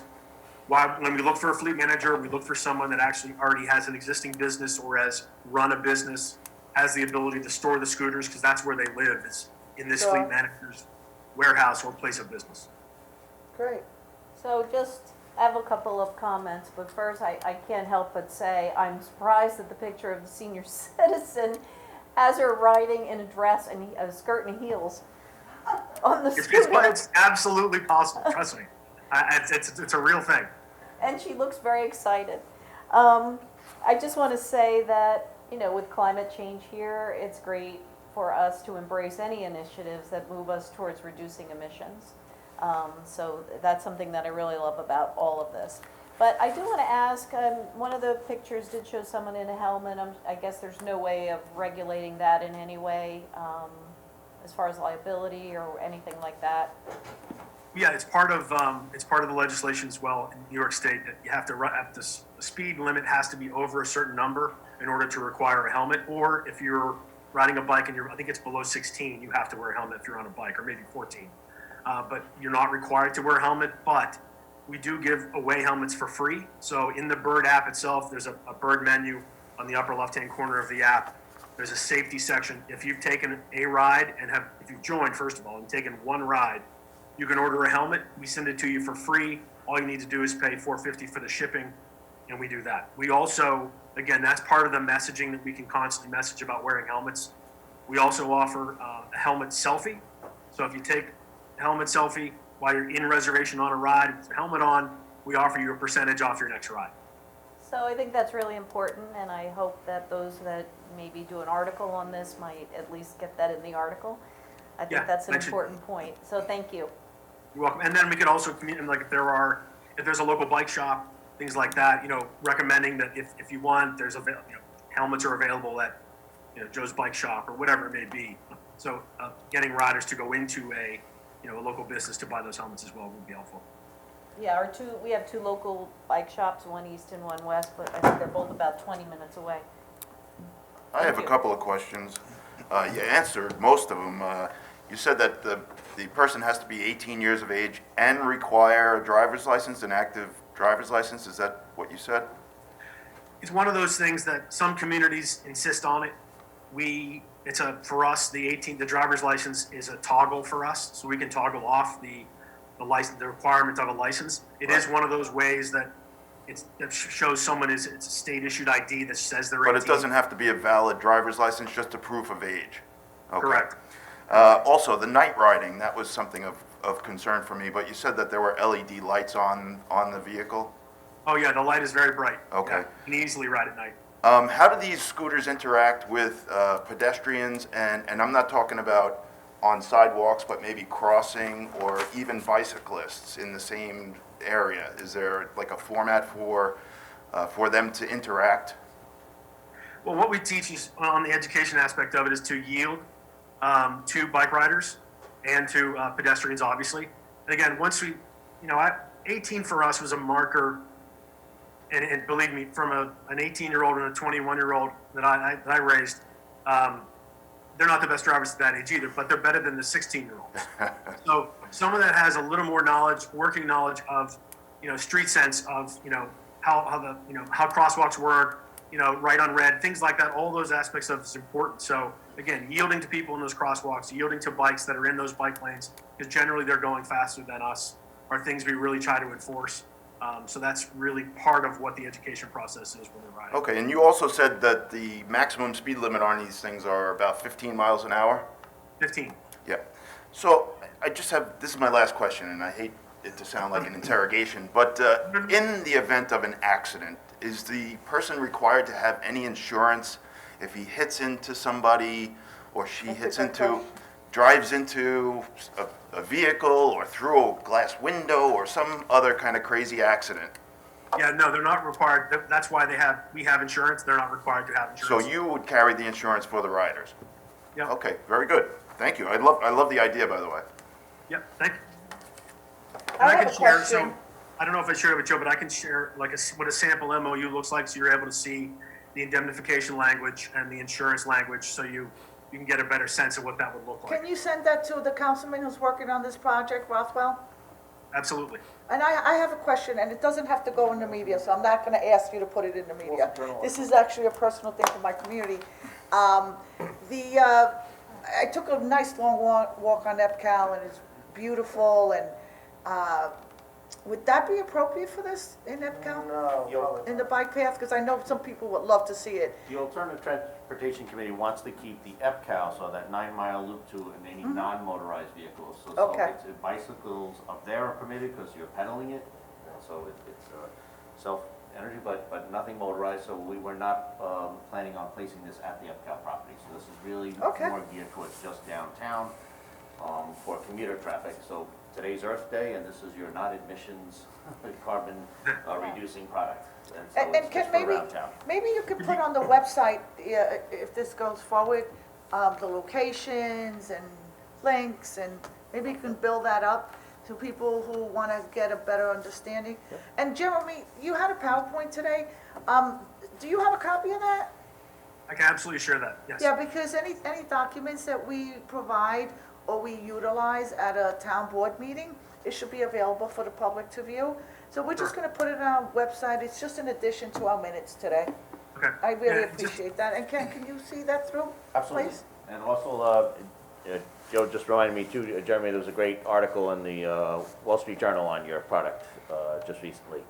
why when we look for a fleet manager, we look for someone that actually already has an existing business or has run a business, has the ability to store the scooters, because that's where they live, is in this fleet manager's warehouse or place of business. Great. So just I have a couple of comments, but first, I can't help but say, I'm surprised at the picture of the senior citizen as her riding in a dress and a skirt and heels on the scooter. It's absolutely possible, trust me. It's a real thing. And she looks very excited. I just want to say that, you know, with climate change here, it's great for us to embrace any initiatives that move us towards reducing emissions. So that's something that I really love about all of this. But I do want to ask, one of the pictures did show someone in a helmet. I guess there's no way of regulating that in any way, as far as liability or anything like that. Yeah, it's part of the legislation as well in New York State that you have to run at the speed limit has to be over a certain number in order to require a helmet. Or if you're riding a bike and I think it's below 16, you have to wear a helmet if you're on a bike, or maybe 14. But you're not required to wear a helmet, but we do give away helmets for free. So in the Bird app itself, there's a Bird menu on the upper left-hand corner of the app. There's a safety section. If you've taken a ride if you've joined, first of all, and taken one ride, you can order a helmet. We send it to you for free. All you need to do is pay $4.50 for the shipping, and we do that. We also, again, that's part of the messaging that we can constantly message about wearing helmets. We also offer a helmet selfie. So if you take a helmet selfie while you're in reservation on a ride, with your helmet on, we offer you a percentage off your next ride. So I think that's really important, and I hope that those that maybe do an article on this might at least get that in the article. I think Yeah, that's an that should- important point, so thank you. You're welcome. And then we could also communicate, like if there's a local bike shop, things like that, you know, recommending that if you want, helmets are available at, Joe's Bike Shop or whatever it may be. So getting riders to go into a local business to buy those helmets as well would be helpful. Yeah, we have two local bike shops, one east and one west, but I think they're both about 20 minutes away. I have a Thank you. couple of questions. You answered most of them. You said that the person has to be 18 years of age and require a driver's license, an active driver's license. Is that what you said? It's one of those things that some communities insist on it. For us, the driver's license is a toggle for us, so we can toggle off the license, the requirement of a license. It is one of those ways that that shows someone it's a state issued ID that says they're 18. But it doesn't have to be a valid driver's license, just a proof of age. Okay. Correct. Also, the night riding, that was something of concern for me, but you said that there were LED lights on the vehicle? Oh yeah, the light is very bright. Okay. Yeah, you can easily ride at night. How do these scooters interact with pedestrians, and I'm not talking about on sidewalks, but maybe crossing or even bicyclists in the same area? Is there like a format for them to interact? Well, what we teach is, on the education aspect of it, is to yield to bike riders and to pedestrians, obviously. And again, once 18 for us was a marker, and believe me, from an 18-year-old and a 21-year-old that I raised, they're not the best drivers at that age either, but they're better than the 16-year-olds. So someone that has a little more knowledge, working knowledge of, street sense of, how crosswalks work, right on red, things like that, all those aspects of it is important. So again, yielding to people in those crosswalks, yielding to bikes that are in those bike lanes, because generally they're going faster than us, are things we really try to enforce. So that's really part of what the education process is when they're riding. Okay, and you also said that the maximum speed limit on these things are about 15 miles an hour? 15. Yeah. So this is my last question, and I hate it to sound like an interrogation, but in the event of an accident, is the person required to have any insurance if he hits into somebody or she drives into a vehicle or through a glass window or some other kind of crazy accident? Yeah, no, they're not required. That's why we have insurance. They're not required to have insurance. So you would carry the insurance for the riders? Yeah. Okay, very good. Thank you. I love the idea, by the way. Yep, thank you. I have can a share, question. so, I don't know if I shared it with Joe, but I can share what a sample MOU looks like, so you're able to see the indemnification language and the insurance language, so you can get a better sense of what that would look like. Can you send that to the councilman who's working on this project, Rothwell? Absolutely. And I have a question, and it doesn't have to go in the media, so I'm not gonna ask you to put it in the media. This is actually a personal thing for my community. I took a nice long walk on EPCAL, and it's beautiful, and Would that be appropriate for this in EPCAL? No, You'll- probably In the not. bike path? Because I know some people would love to see it. The Alternative Transportation Committee wants to keep the EPCAL, so that 9-mile loop to and any non-motorized vehicles. So Okay. it's bicycles up there are permitted because you're pedaling it, and so it's self-energy, but nothing motorized, so we were not planning on placing this at the EPCAL property. So this is really Okay. more geared towards just downtown for commuter traffic. So today's Earth Day, and this is your not admissions carbon reducing product. And so And it's can just for maybe, around town. maybe you could put on the website, if this goes forward, the locations and links, and maybe you can build that up to people who want to get a better understanding. And Jeremy, you had a PowerPoint today. Do you have a copy of that? I can absolutely share that, yes. Yeah, because any documents that we provide or we utilize at a town board meeting, it should be available for the public to view. So we're just gonna put it on our website, it's just in addition to our minutes today. Okay. I really Yeah, just- appreciate that, and can you see that through, Absolutely. please? And also, Joe just reminded me too, Jeremy, there was a great article in the Wall Street Journal on your product just recently.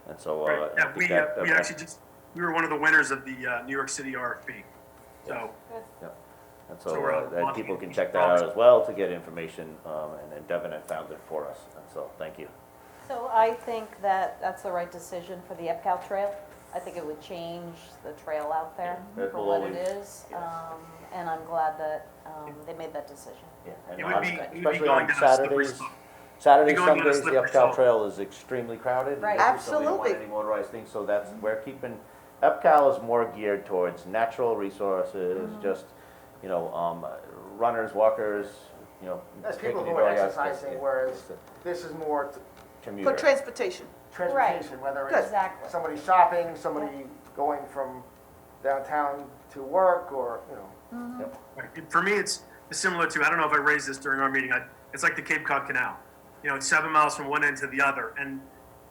And so, Right, I yeah, think we that- actually we were one of the winners of the New York City RFP. So, And so so, we're that launching people can it. check that out as well to get information, and then Devin had found it for us, and so, thank you. So I think that that's the right decision for the EPCAL trail. I think it would change the trail out there Yeah, it for will what it always- is. yes. And I'm glad that they made that decision. Yeah, and It would on- be- it would be especially going on down a slippery Saturdays. slope. Saturdays, Be going down a Sundays, the slippery EPCAL slope. trail is extremely crowded. and Right. busy, So we Absolutely. don't want any motorized things, so that's, we're keeping, EPCAL is more geared towards natural resources, just, you know, runners, walkers, you know. There's taking people your who are dog out, exercising, yeah, whereas it's a this is more commuter. For transportation. transportation, whether Good. it's Exactly. somebody shopping, somebody going from downtown to work, or, you know. right, for me, it's similar to, I don't know if I raised this during our meeting, it's like the Cape Cod Canal. You know, it's 7 miles from one end to the other, and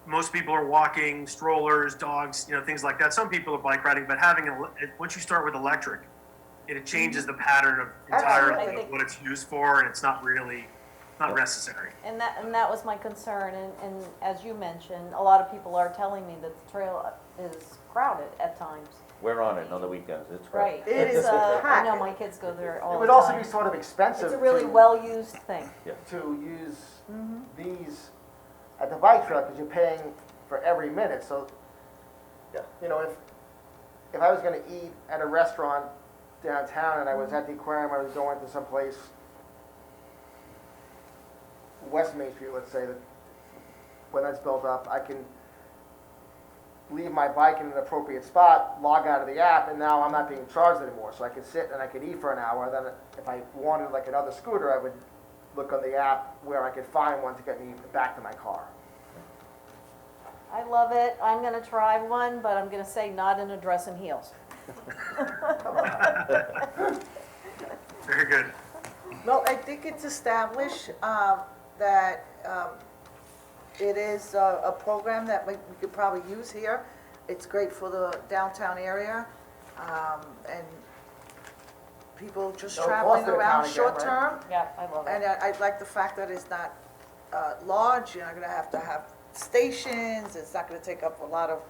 most people are walking, strollers, dogs, you know, things like that. Some people are bike riding, but once you start with electric, it changes the pattern of entirely Absolutely. of what it's used for, and it's not really, not necessary. And that was my concern, and as you mentioned, a lot of people are telling me that the trail is crowded at times. We're on it on the weekends, it's great. Right. It It's, is I know packed. my kids go there It all the would also be time. sort of expensive It's a really to- well-used thing. to use these at the bike trail, because you're paying for every minute, so, Yeah. you know, if I was gonna eat at a restaurant downtown and I was at the aquarium, I was going to someplace, West Main Street, let's say, that when that's built up, I can leave my bike in an appropriate spot, log out of the app, and now I'm not being charged anymore. So I could sit and I could eat for an hour, then if I wanted like another scooter, I would look on the app where I could find one to get me back to my car. I love it. I'm gonna try one, but I'm gonna say not in a dress and heels. Very good. Well, I think it's established that it is a program that we could probably use here. It's great for the downtown area, and people just No cost traveling to the around town again, short right? term. Yeah, I love And it. I like the fact that it's not large, you're not gonna have to have stations, it's not gonna take up a lot of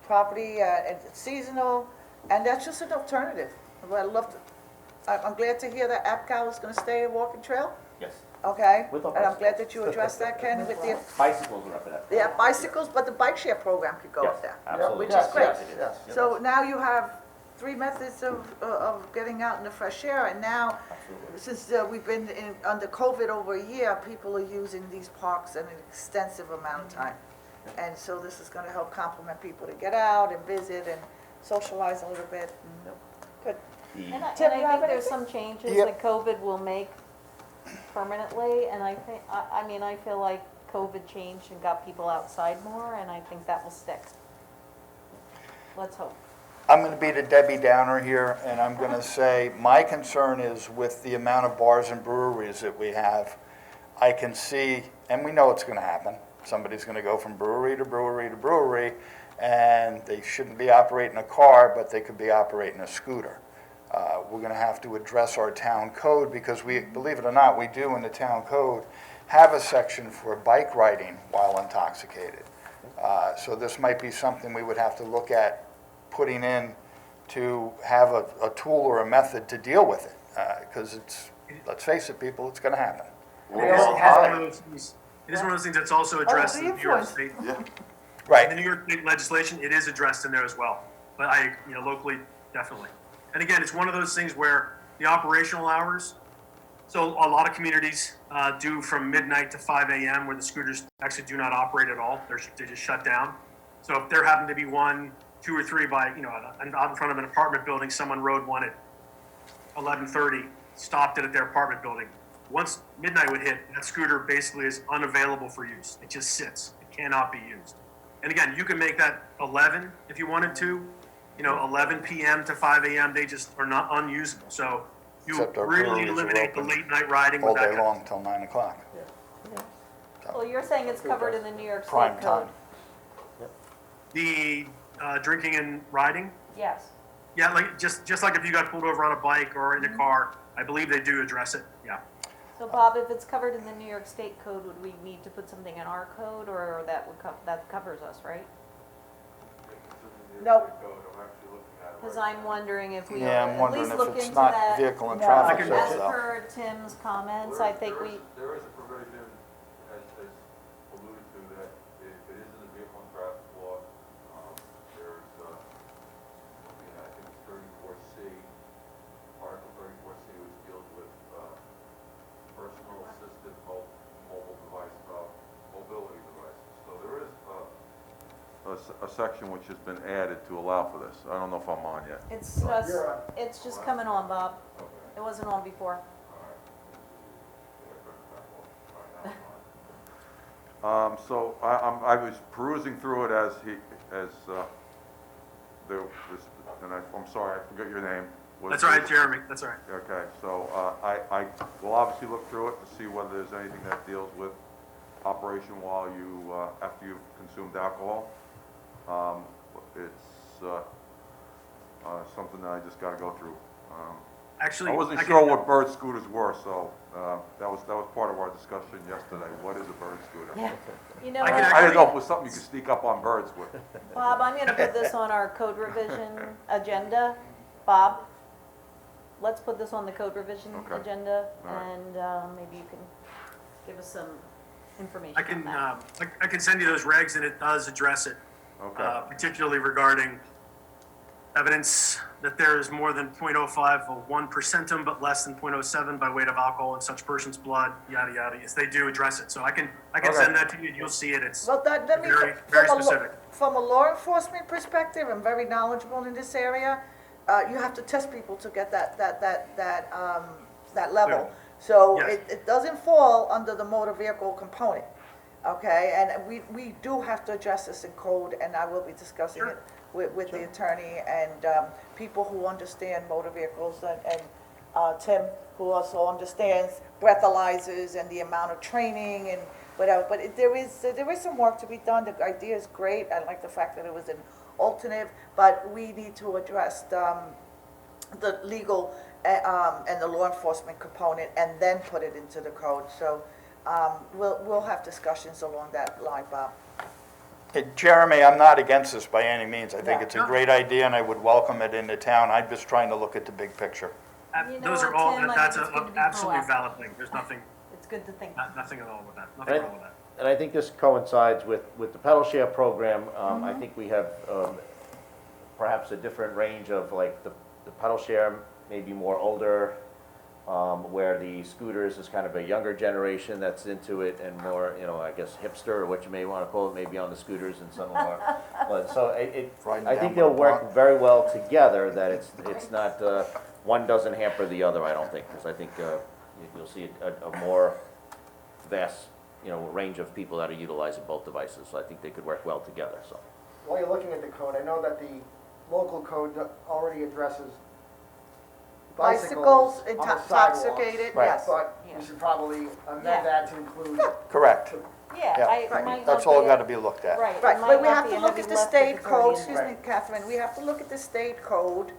property, and it's seasonal, and that's just an alternative. But I love to, I'm glad to hear that APCAL is gonna stay a walking trail, Yes, okay? With the And I'm glad bicycles. that you addressed that, Ken, with the, bicycles are up at that. yeah, bicycles, but the bike share program could go Yes, up there. absolutely. Which is great. Yes, it is. Yes. Yep. So now you have 3 methods of getting out in the fresh air, and now, Absolutely. since we've been under COVID over a year, people are using these parks an extensive amount of time. And so this is gonna help complement people to get out and visit and socialize a little bit. Yep. Good. The- And I Tim, you have think there's anything? some changes Yep. that COVID will make permanently, and I think, I mean, I feel like COVID changed and got people outside more, and I think that will stick. Let's hope. I'm going to be the Debbie Downer here, and I'm going to say, my concern is with the amount of bars and breweries that we have. I can see, and we know it's going to happen, somebody's going to go from brewery to brewery to brewery, and they shouldn't be operating a car, but they could be operating a scooter. We're going to have to address our town code, because we, believe it or not, we do in the town code have a section for bike riding while intoxicated. So this might be something we would have to look at putting in to have a tool or a method to deal with it. Because it's, let's face it, people, it's gonna happen. It is one of those things- it is one of those things that's also addressed the in New York influence. State. Yeah, In the Right, New York State legislation, it is addressed in there as well. But locally, definitely. And again, it's one of those things where the operational hours, so a lot of communities do from midnight to 5 a.m. where the scooters actually do not operate at all. They just shut down. So if there happened to be one, two or three by, out in front of an apartment building, someone rode one at 11:30, stopped it at their apartment building. Once midnight would hit, that scooter basically is unavailable for use. It just sits. It cannot be used. And again, you can make that 11 if you wanted to, 11 p.m. to 5 a.m. They just are not unusable. So you Except our really breweries are eliminate the open late night riding all with that day kind of. long till 9 o'clock. Well, you're saying it's covered in the New York Prime State code? time. The drinking and riding, Yes. yeah, like just like if you got pulled over on a bike or in your car, I believe they do address it. Yeah. So Bob, if it's covered in the New York State code, would we need to put something in our code, or that covers us, right? No, Because I'm wondering if we Yeah, I'm at wondering least if look it's into not that. vehicle and No. traffic I can- codes As though. per Tim's comments, I think we, There is a provision, as alluded to, that it is in the vehicle and traffic law. There's, I think it's 34C, Article 34C, which deals with personal assistive mobile device, mobility devices. So there is a section which has been added to allow for this. I don't know if I'm on yet. it's just coming on, Bob. It wasn't on before. So I was perusing through it as I'm sorry, I forgot your name. That's all right, Jeremy. That's all right. Okay, so I will obviously look through it to see whether there's anything that deals with operation while you, after you've consumed alcohol. It's something that I just gotta go through. Actually, I wasn't can- sure what bird scooters were, so that was part of our discussion yesterday. What is a bird scooter? Yeah. You know I can what, I didn't know if it was something you could sneak up on birds with. Bob, I'm gonna put this on our code revision agenda. Bob, let's put this on the code revision Okay. agenda, All right. and maybe you can give us some information I on can that. I can send you those regs, and it does address it, Okay. particularly regarding evidence that there is more than 0.05 of 1%, but less than 0.07 by weight of alcohol in such person's blood, yada yada. Yes, they do address it. So I can Okay. send that to you. You'll see it. It's well, let me, very very from a, specific. from a law enforcement perspective, I'm very knowledgeable in this area. You have to test people to get that level. Yeah. So Yes. it doesn't fall under the motor vehicle component, okay? And we do have to address this in code, and I will be discussing Sure. it with the attorney and people who understand motor vehicles, and Tim, who also understands breathalyzers and the amount of training and whatever. But there is some work to be done. The idea is great. I like the fact that it was an alternative, but we need to address the legal and the law enforcement component, and then put it into the code. So we'll have discussions along that line, Bob. Hey, Jeremy, I'm not against this by any means. I think Yeah. it's a great idea and I would welcome it into town. I'm just trying to look at the big picture. You know Those are what, all. Tim? I That's think it's good to an be absolutely proactive. valid thing. There's nothing It's good to think. nothing at all with that. Nothing Right. wrong with that. And I think this coincides with the pedal share program. I think we have perhaps a different range of, like, the pedal share may be more older, where the scooters is kind of a younger generation that's into it, and more, I guess hipster, or what you may want to call it, maybe on the scooters and some of our, but so Riding I down think with they'll a work blunt. very well together, that it's not, one doesn't hamper the other, I don't think, because I think you'll see a more vast, range of people that are utilizing both devices, so I think they could work well together, so. While you're looking at the code, I know that the local code already addresses Bicycles on the sidewalks. intoxicated, Right. yes. But Yeah. we should probably Yeah. amend that to include, Correct. Yeah, Yeah. it might That's not all be got to be looked at. Right, Right, it but might we not have be to a look heavy at the lift if state it's already code, in excuse there. me, Catherine, we have to look at the state code,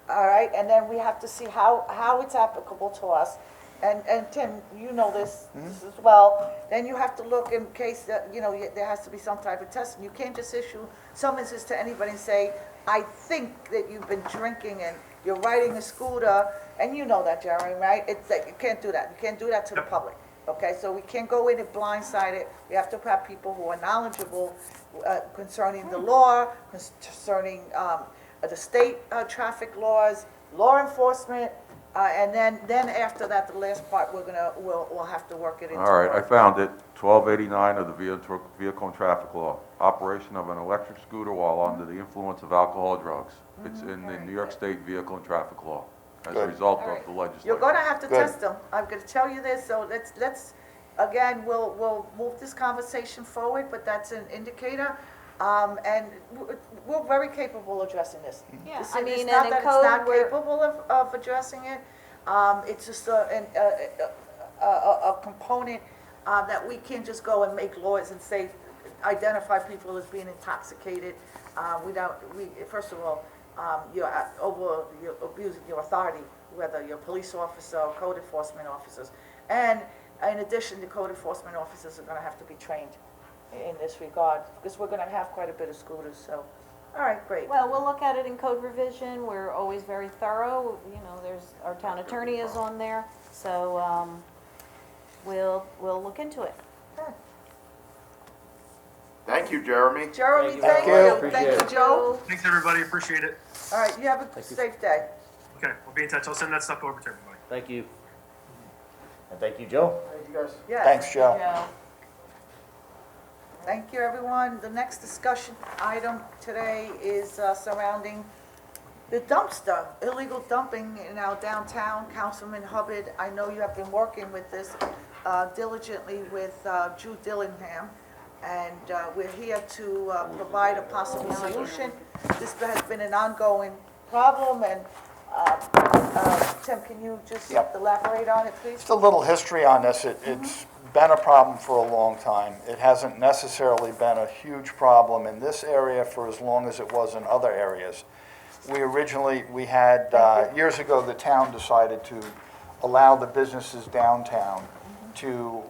all right, and then we have to see how it's applicable to us. and Tim, you know this as well, then you have to look in case that, you know, there has to be some type of testing. You can't just issue summonses to anybody and say, I think that you've been drinking and you're riding a scooter, and you know that, Jeremy, right? It's like, you can't do that. You can't do that to the public, okay? So we can't go in it blindsided. We have to have people who are knowledgeable concerning the law, concerning the state traffic laws, law enforcement, and then after that, the last part, we'll have to work it into. All right, I our- found it, 1289 of the Vehicle and Traffic Law. Operation of an electric scooter while under the influence of alcohol or drugs. It's in the New York State Vehicle and Traffic Law as a Good. result All of right. the legislation. You're gonna have to Good. test them. I'm gonna tell you this, so let's, again, we'll move this conversation forward, but that's an indicator. And we're very capable of addressing this. Yeah, It's- I it's mean, not and in that it's code, not we're- capable of addressing it. It's just a component that we can't just go and make laws and say, identify people as being intoxicated. First of all, you're abusing your authority, whether you're a police officer or code enforcement officers. And in addition, the code enforcement officers are gonna have to be trained in this regard, because we're gonna have quite a bit of scooters, so, all right, great. Well, we'll look at it in code revision, we're always very thorough, you know, our town attorney is on there, so, we'll look into it. Thank you, Jeremy. Jeremy, Thank thank you. you. Appreciate Thank you, it. Joe. Thanks, everybody, appreciate it. All right, you have a safe day. Okay, we'll be in touch. I'll send that stuff over to everybody. Thank you. And thank you, Joe. Thank you, guys. Yes. Thanks, Joe. Thank you, everyone. The next discussion item today is surrounding the dumpster, illegal dumping in our downtown. Councilman Hubbard, I know you have been working with this diligently with Drew Dillingham, and we're here to provide a possible solution. This has been an ongoing problem, and Tim, can you just Yep. elaborate on it, please? Just a little history on this. It's been a problem for a long time. It hasn't necessarily been a huge problem in this area for as long as it was in other areas. We had, years ago, the town decided to allow the businesses downtown to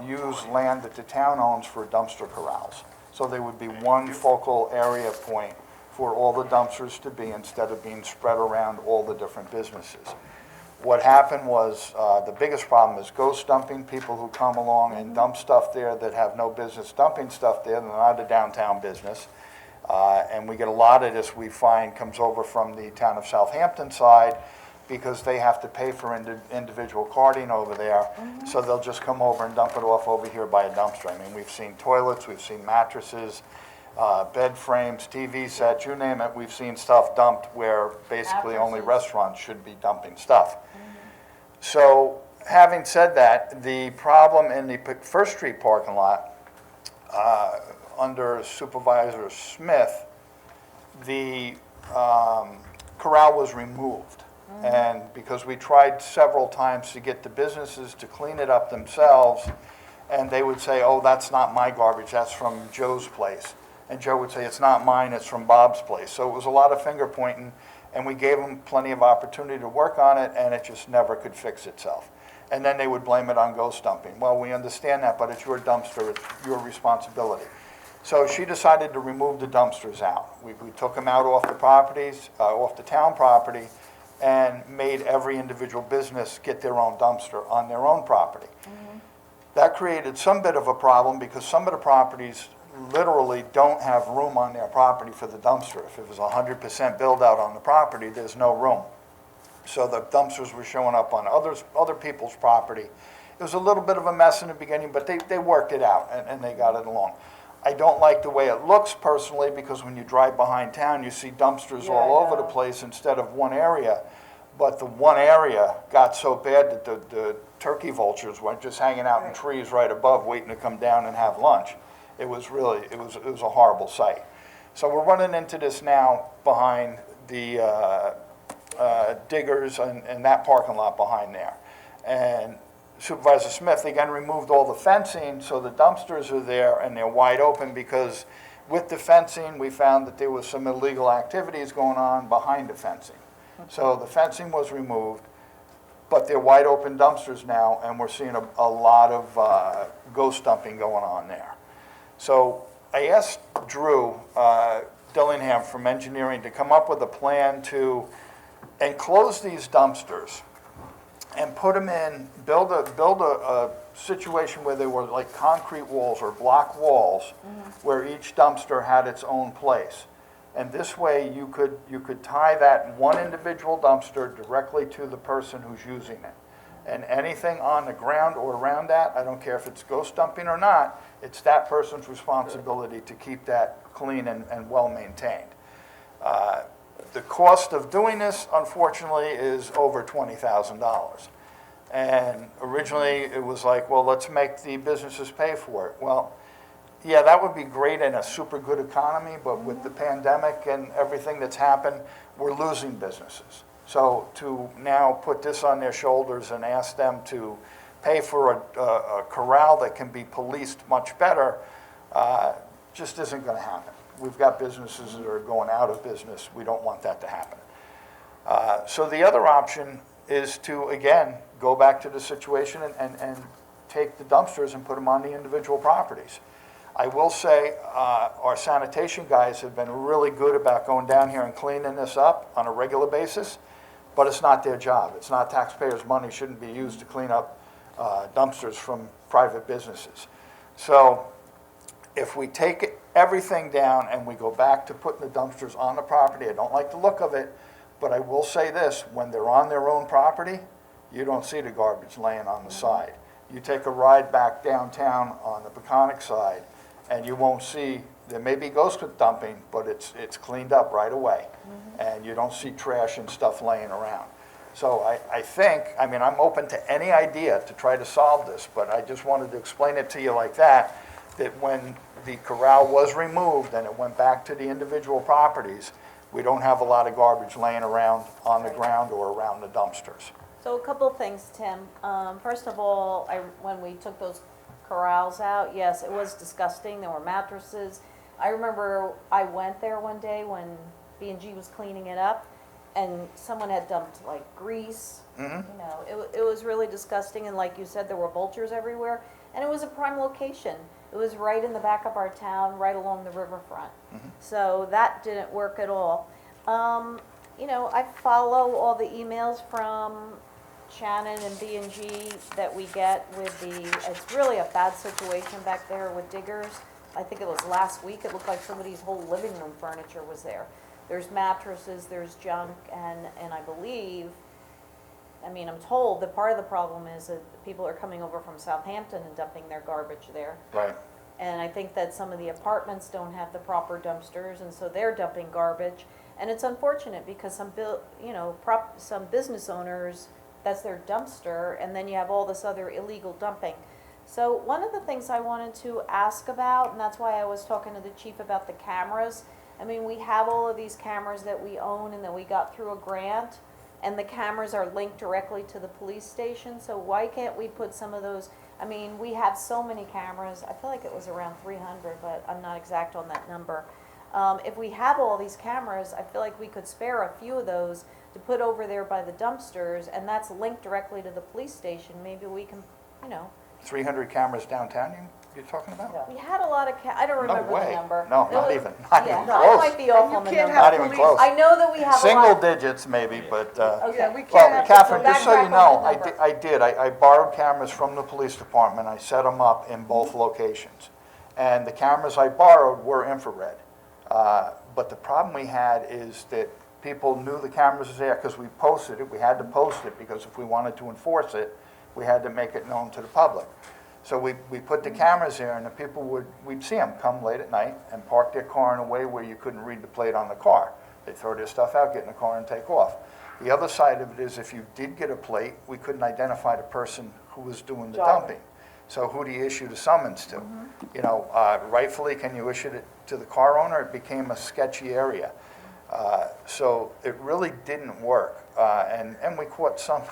use land that the town owns for dumpster corrals. So there would be one focal area point for all the dumpsters to be, instead of being spread around all the different businesses. What happened was, the biggest problem is ghost dumping, people who come along and dump stuff there that have no business dumping stuff there, they're not a downtown business. And we get a lot of this, we find, comes over from the town of Southampton side, because they have to pay for individual carting over there, so they'll just come over and dump it off over here by a dumpster. I mean, we've seen toilets, we've seen mattresses, bed frames, TV sets, you name it, we've seen stuff dumped where basically only Mattresses. restaurants should be dumping stuff. So, having said that, the problem in the First Street parking lot, under Supervisor Smith, the corral was removed. And because we tried several times to get the businesses to clean it up themselves, and they would say, oh, that's not my garbage, that's from Joe's place. And Joe would say, it's not mine, it's from Bob's place. So it was a lot of finger pointing, and we gave them plenty of opportunity to work on it, and it just never could fix itself. And then they would blame it on ghost dumping. Well, we understand that, but it's your dumpster, it's your responsibility. So she decided to remove the dumpsters out. We took them out off the properties, off the town property, and made every individual business get their own dumpster on their own property. That created some bit of a problem, because some of the properties literally don't have room on their property for the dumpster. If it was 100% build out on the property, there's no room. So the dumpsters were showing up on other people's property. It was a little bit of a mess in the beginning, but they worked it out, and they got it along. I don't like the way it looks personally, because when you drive behind town, you see dumpsters Yeah, all I over the know. place instead of one area. But the one area got so bad that the turkey vultures were just hanging out in Right. trees right above, waiting to come down and have lunch. It was really, it was a horrible sight. So we're running into this now behind the diggers and that parking lot behind there. And Supervisor Smith again removed all the fencing, so the dumpsters are there and they're wide open, because with the fencing, we found that there was some illegal activities going on behind the fencing. So the fencing was removed. but they're wide open dumpsters now, and we're seeing a lot of ghost dumping going on there. So I asked Drew Dillingham from engineering to come up with a plan to enclose these dumpsters and put them in, build a situation where they were like concrete walls or block walls, where each dumpster had its own place. And this way, you could tie that one individual dumpster directly to the person who's using it. And anything on the ground or around that, I don't care if it's ghost dumping or not, it's that person's responsibility to keep that clean and well-maintained. The cost of doing this, unfortunately, is over $20,000. And originally, it was like, well, let's make the businesses pay for it. Well, yeah, that would be great in a super good economy, but with the pandemic and everything that's happened, we're losing businesses. So to now put this on their shoulders and ask them to pay for a corral that can be policed much better, just isn't going to happen. We've got businesses that are going out of business. We don't want that to happen. So the other option is to, again, go back to the situation and take the dumpsters and put them on the individual properties. I will say our sanitation guys have been really good about going down here and cleaning this up on a regular basis, but it's not their job. It's not taxpayers' money, shouldn't be used to clean up dumpsters from private businesses. So if we take everything down and we go back to putting the dumpsters on the property, I don't like the look of it, but I will say this, when they're on their own property, you don't see the garbage laying on the side. You take a ride back downtown on the Peconic side, and you won't see, there may be ghost dumping, but it's cleaned up right away. And you don't see trash and stuff laying around. So I think, I mean, I'm open to any idea to try to solve this, but I just wanted to explain it to you like that when the corral was removed and it went back to the individual properties, we don't have a lot of garbage laying around on the ground or around the dumpsters. So a couple of things, Tim. First of all, when we took those corrals out, yes, it was disgusting. There were mattresses. I remember I went there one day when B&G was cleaning it up, and someone had dumped like grease. You know, it was really disgusting, and like you said, there were vultures everywhere, and it was a prime location. It was right in the back of our town, right along the riverfront. So that didn't work at all. You know, I follow all the emails from Shannon and B&G that we get with it's really a bad situation back there with diggers. I think it was last week, it looked like somebody's whole living room furniture was there. There's mattresses, there's junk, and I believe, I mean, I'm told that part of the problem is that people are coming over from Southampton and dumping their garbage there. Right. And I think that some of the apartments don't have the proper dumpsters, and so they're dumping garbage. And it's unfortunate because some business owners, that's their dumpster, and then you have all this other illegal dumping. So one of the things I wanted to ask about, and that's why I was talking to the chief about the cameras. I mean, we have all of these cameras that we own and that we got through a grant, and the cameras are linked directly to the police station. So why can't we put some of those? I mean, we have so many cameras. I feel like it was around 300, but I'm not exact on that number. If we have all these cameras, I feel like we could spare a few of those to put over there by the dumpsters, and that's linked directly to the police station. Maybe we can, 300 cameras downtown you're talking about? We had a lot of, I don't No remember way. the number. No, It not was- even Yeah, no, I close. might be off on the can't number. have Not even police- close. I know that we have a Single lot. digits maybe, but, Okay. Yeah, we can't well, have. Catherine, just so backtrack you on know, that number. I borrowed cameras from the police department. I set them up in both locations. And the cameras I borrowed were infrared. But the problem we had is that people knew the cameras was there because we posted it. We had to post it because if we wanted to enforce it, we had to make it known to the public. So we put the cameras there, and the people we'd see them come late at night and park their car in a way where you couldn't read the plate on the car. They'd throw their stuff out, get in the car, and take off. The other side of it is if you did get a plate, we couldn't identify the person who was doing the dumping. So who do you issue the summons to? Rightfully, can you issue it to the car owner? It became a sketchy area. So it really didn't work. And we caught some...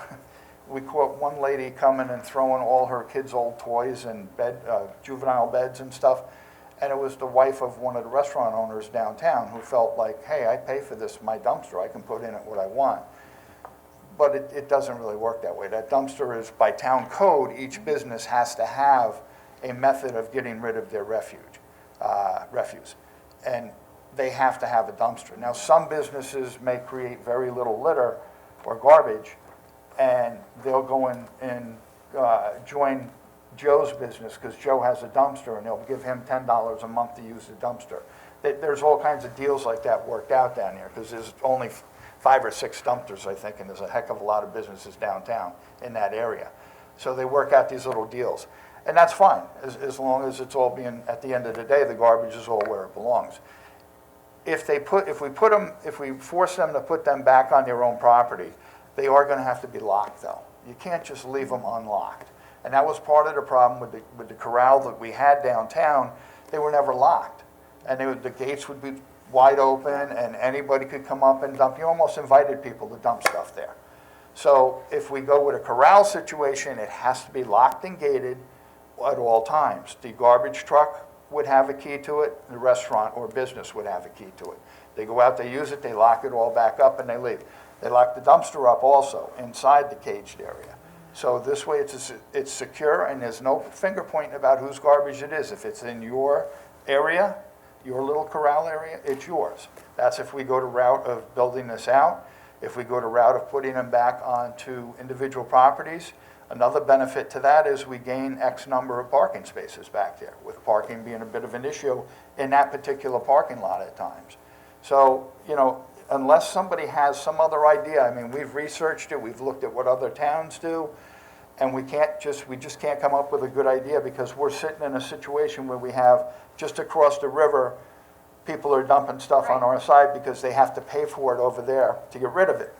We caught one lady coming and throwing all her kids' old toys and juvenile beds and stuff, and it was the wife of one of the restaurant owners downtown who felt like, hey, I pay for this, my dumpster, I can put in it what I want. but it doesn't really work that way. That dumpster is, by town code, each business has to have a method of getting rid of their refuse. And they have to have a dumpster. Now, some businesses may create very little litter or garbage, and they'll go in and join Joe's business because Joe has a dumpster, and they'll give him $10 a month to use the dumpster. There's all kinds of deals like that worked out down here because there's only 5 or 6 dumpsters, I think, and there's a heck of a lot of businesses downtown in that area. So they work out these little deals. And that's fine, as long as it's all being, at the end of the day, the garbage is all where it belongs. If we force them to put them back on their own property, they are gonna have to be locked though. You can't just leave them unlocked. And that was part of the problem with the corral that we had downtown. They were never locked. And the gates would be wide open and anybody could come up and dump. You almost invited people to dump stuff there. So if we go with a corral situation, it has to be locked and gated at all times. The garbage truck would have a key to it, the restaurant or business would have a key to it. They go out, they use it, they lock it all back up and they leave. They lock the dumpster up also inside the caged area. So this way it's secure and there's no finger pointing about whose garbage it is. If it's in your area, your little corral area, it's yours. That's if we go to route of building this out. If we go to route of putting them back onto individual properties, another benefit to that is we gain X number of parking spaces back there, with parking being a bit of an issue in that particular parking lot at times. So, you know, unless somebody has some other idea, I mean, we've researched it, we've looked at what other towns do, and we just can't come up with a good idea because we're sitting in a situation where we have, just across the river, people are dumping stuff on our side because they have to pay for it over there to get rid of it.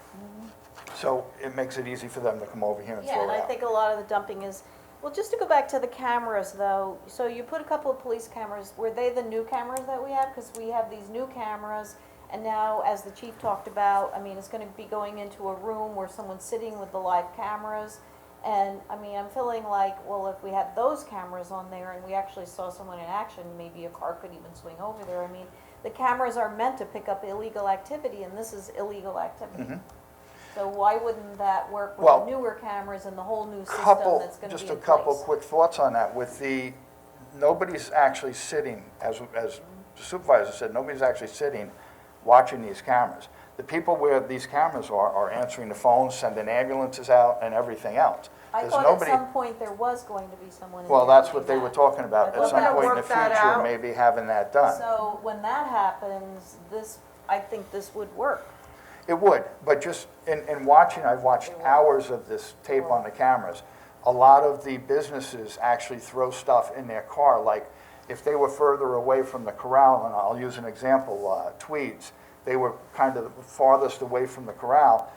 So it makes it easy for them to come over here and Yeah, throw and it I out. think a lot of the dumping is, well, just to go back to the cameras though, so you put a couple of police cameras, were they the new cameras that we have? Because we have these new cameras, and now, as the chief talked about, I mean, it's gonna be going into a room where someone's sitting with the live cameras. And, I mean, I'm feeling like, well, if we had those cameras on there and we actually saw someone in action, maybe a car could even swing over there. I mean, the cameras are meant to pick up illegal activity, and this is illegal activity. So why wouldn't that work with Well, the newer cameras and the whole new system that's gonna be in place? Just a couple quick thoughts on that. With nobody's actually sitting, as the supervisor said, nobody's actually sitting watching these cameras. The people where these cameras are answering the phones, sending ambulances out and everything else. I There's thought nobody- at some point there was going to be someone in Well, there that's what they doing were that. talking about, We're at some gonna point in the work that future, out. maybe having that done. So when that happens, I think this would work. It would, but just in watching, I've watched hours of this tape on the cameras. A lot of the businesses actually throw stuff in their car, like if they were further away from the corral, and I'll use an example, Tweeds, they were kind of the farthest away from the corral.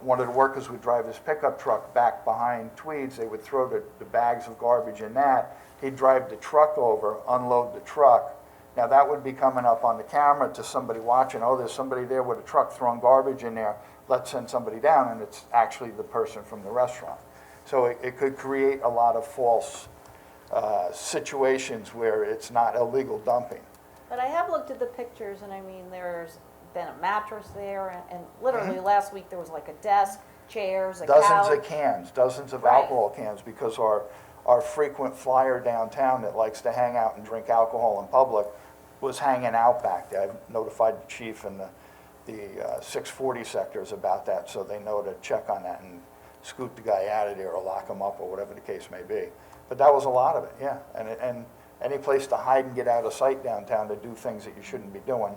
One of the workers would drive his pickup truck back behind Tweeds. They would throw the bags of garbage in that. He'd drive the truck over, unload the truck. Now, that would be coming up on the camera to somebody watching. Oh, there's somebody there with a truck throwing garbage in there. Let's send somebody down, and it's actually the person from the restaurant. So it could create a lot of false situations where it's not illegal dumping. But I have looked at the pictures, and I mean, there's been a mattress there, and literally last week there was like a desk, chairs, a couch. Dozens of cans, dozens of Right. alcohol cans, because our frequent flyer downtown that likes to hang out and drink alcohol in public was hanging out back there. I've notified the chief and the 640 sectors about that, so they know to check on that and scoot the guy out of there or lock him up or whatever the case may be. But that was a lot of it, yeah. And any place to hide and get out of sight downtown to do things that you shouldn't be doing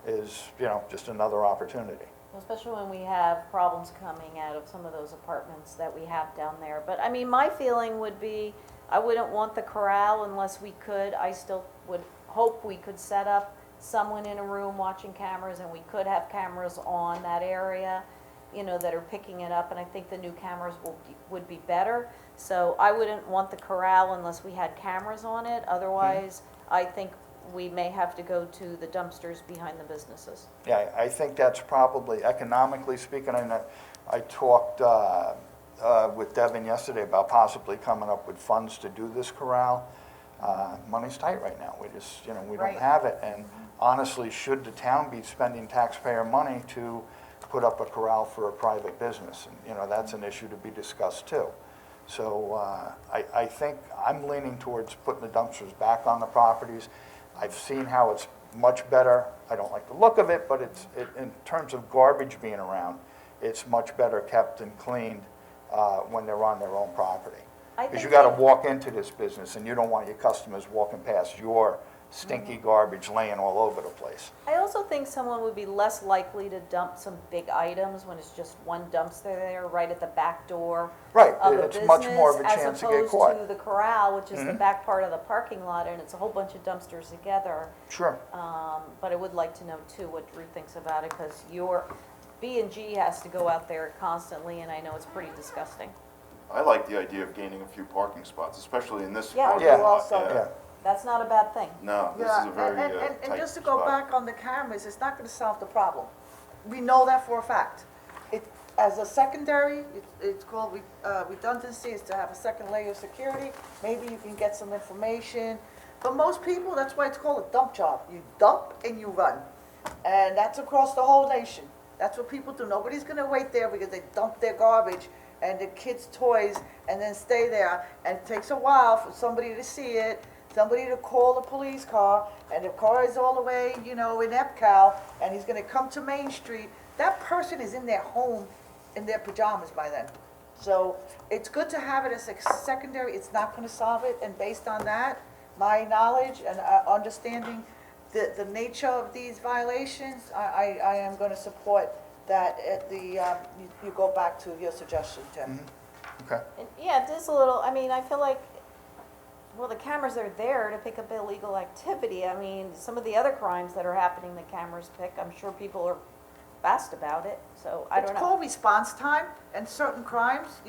is, you know, just another opportunity. Especially when we have problems coming out of some of those apartments that we have down there. But, I mean, my feeling would be, I wouldn't want the corral unless we could. I still would hope we could set up someone in a room watching cameras, and we could have cameras on that area, you know, that are picking it up, and I think the new cameras would be better. So I wouldn't want the corral unless we had cameras on it. Otherwise, I think we may have to go to the dumpsters behind the businesses. Yeah, I think that's probably, economically speaking, I talked with Devin yesterday about possibly coming up with funds to do this corral. Money's tight right now. We just, you know, we don't Right. have it. And honestly, should the town be spending taxpayer money to put up a corral for a private business, and, that's an issue to be discussed too. So I think I'm leaning towards putting the dumpsters back on the properties. I've seen how it's much better. I don't like the look of it, but in terms of garbage being around, it's much better kept and cleaned when they're on their own property. Because you gotta walk into this business, and you don't want your customers walking past your stinky garbage laying all over the place. I also think someone would be less likely to dump some big items when it's just one dumpster there right at the back door Right, of a it's much more of a business, chance to get as opposed caught. to the corral, which is the back part of the parking lot, and it's a whole bunch of dumpsters together. Sure. But I would like to know too what Drew thinks about it, because your B&G has to go out there constantly, and I know it's pretty disgusting. I like the idea of gaining a few parking spots, especially in this Yeah, parking Yeah. you lot. also- Yeah. That's not a bad thing. No, this Yeah, is a very and tight just to go spot. back on the cameras, it's not gonna solve the problem. We know that for a fact. It, as a secondary, it's called redundancy, is to have a second layer of security. Maybe you can get some information. But most people, that's why it's called a dump job. You dump and you run. And that's across the whole nation. That's what people do. Nobody's gonna wait there because they dump their garbage and the kids' toys and then stay there. And it takes a while for somebody to see it, somebody to call the police car, and the car is all the way, in EPCAL, and he's gonna come to Main Street. That person is in their home in their pajamas by then. So it's good to have it as a secondary, it's not gonna solve it, and based on that, my knowledge and understanding the nature of these violations, I am gonna support that you go back to your suggestion, Tim. Okay. And yeah, it is a little, I mean, I feel like, well, the cameras are there to pick up illegal activity. I mean, some of the other crimes that are happening, the cameras pick, I'm sure people are fast about it, so I don't It's know. called response time, and certain crimes,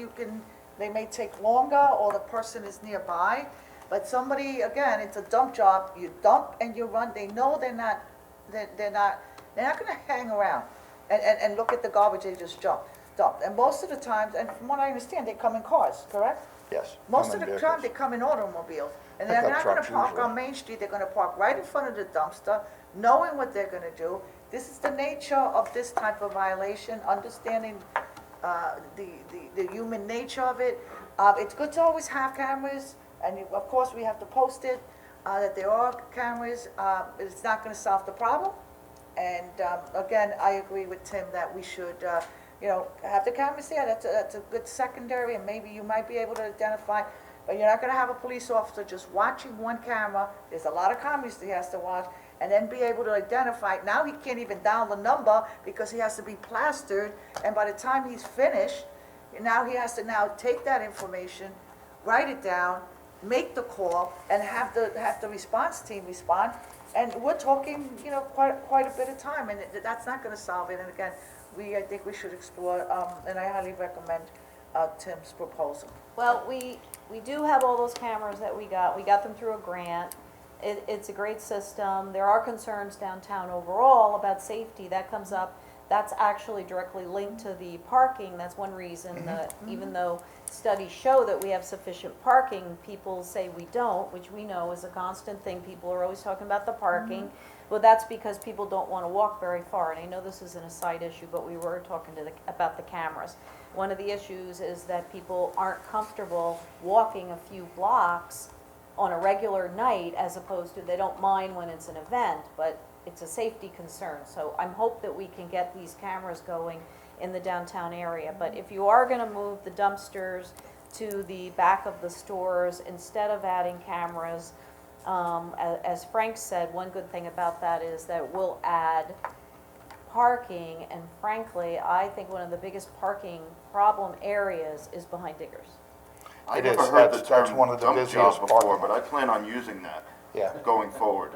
they may take longer, or the person is nearby. But somebody, again, it's a dump job, you dump and you run, they know they're not gonna hang around and look at the garbage they just dumped. And most of the times, and from what I understand, they come in cars, correct? Yes. Most Common of the vehicles. time, they come in automobiles, and they're Pickup not gonna trucks park usually. on Main Street, they're gonna park right in front of the dumpster, knowing what they're gonna do. This is the nature of this type of violation, understanding the human nature of it. It's good to always have cameras, and of course, we have to post it, that there are cameras. It's not gonna solve the problem. And again, I agree with Tim that we should, have the cameras there. That's a good secondary, and maybe you might be able to identify, but you're not gonna have a police officer just watching one camera. There's a lot of cameras he has to watch, and then be able to identify. Now he can't even dial the number because he has to be plastered, and by the time he's finished, now he has to now take that information, write it down, make the call, and have the response team respond. And we're talking, quite a bit of time, and that's not gonna solve it. And again, I think we should explore, and I highly recommend Tim's proposal. Well, we do have all those cameras that we got them through a grant. It's a great system. There are concerns downtown overall about safety, that comes up. That's actually directly linked to the parking. That's one reason that even though studies show that we have sufficient parking, people say we don't, which we know is a constant thing. People are always talking about the parking. Well, that's because people don't want to walk very far. And I know this is an aside issue, but we were talking about the cameras. One of the issues is that people aren't comfortable walking a few blocks on a regular night, as opposed to they don't mind when it's an event, but it's a safety concern. So I'm hope that we can get these cameras going in the downtown area. But if you are gonna move the dumpsters to the back of the stores, instead of adding cameras, as Frank said, one good thing about that is that we'll add parking, and frankly, I think one of the biggest parking problem areas is behind Diggers. I It never is. heard the That's term one of the dump busiest job before, parking but I plan on using that Yeah. going forward.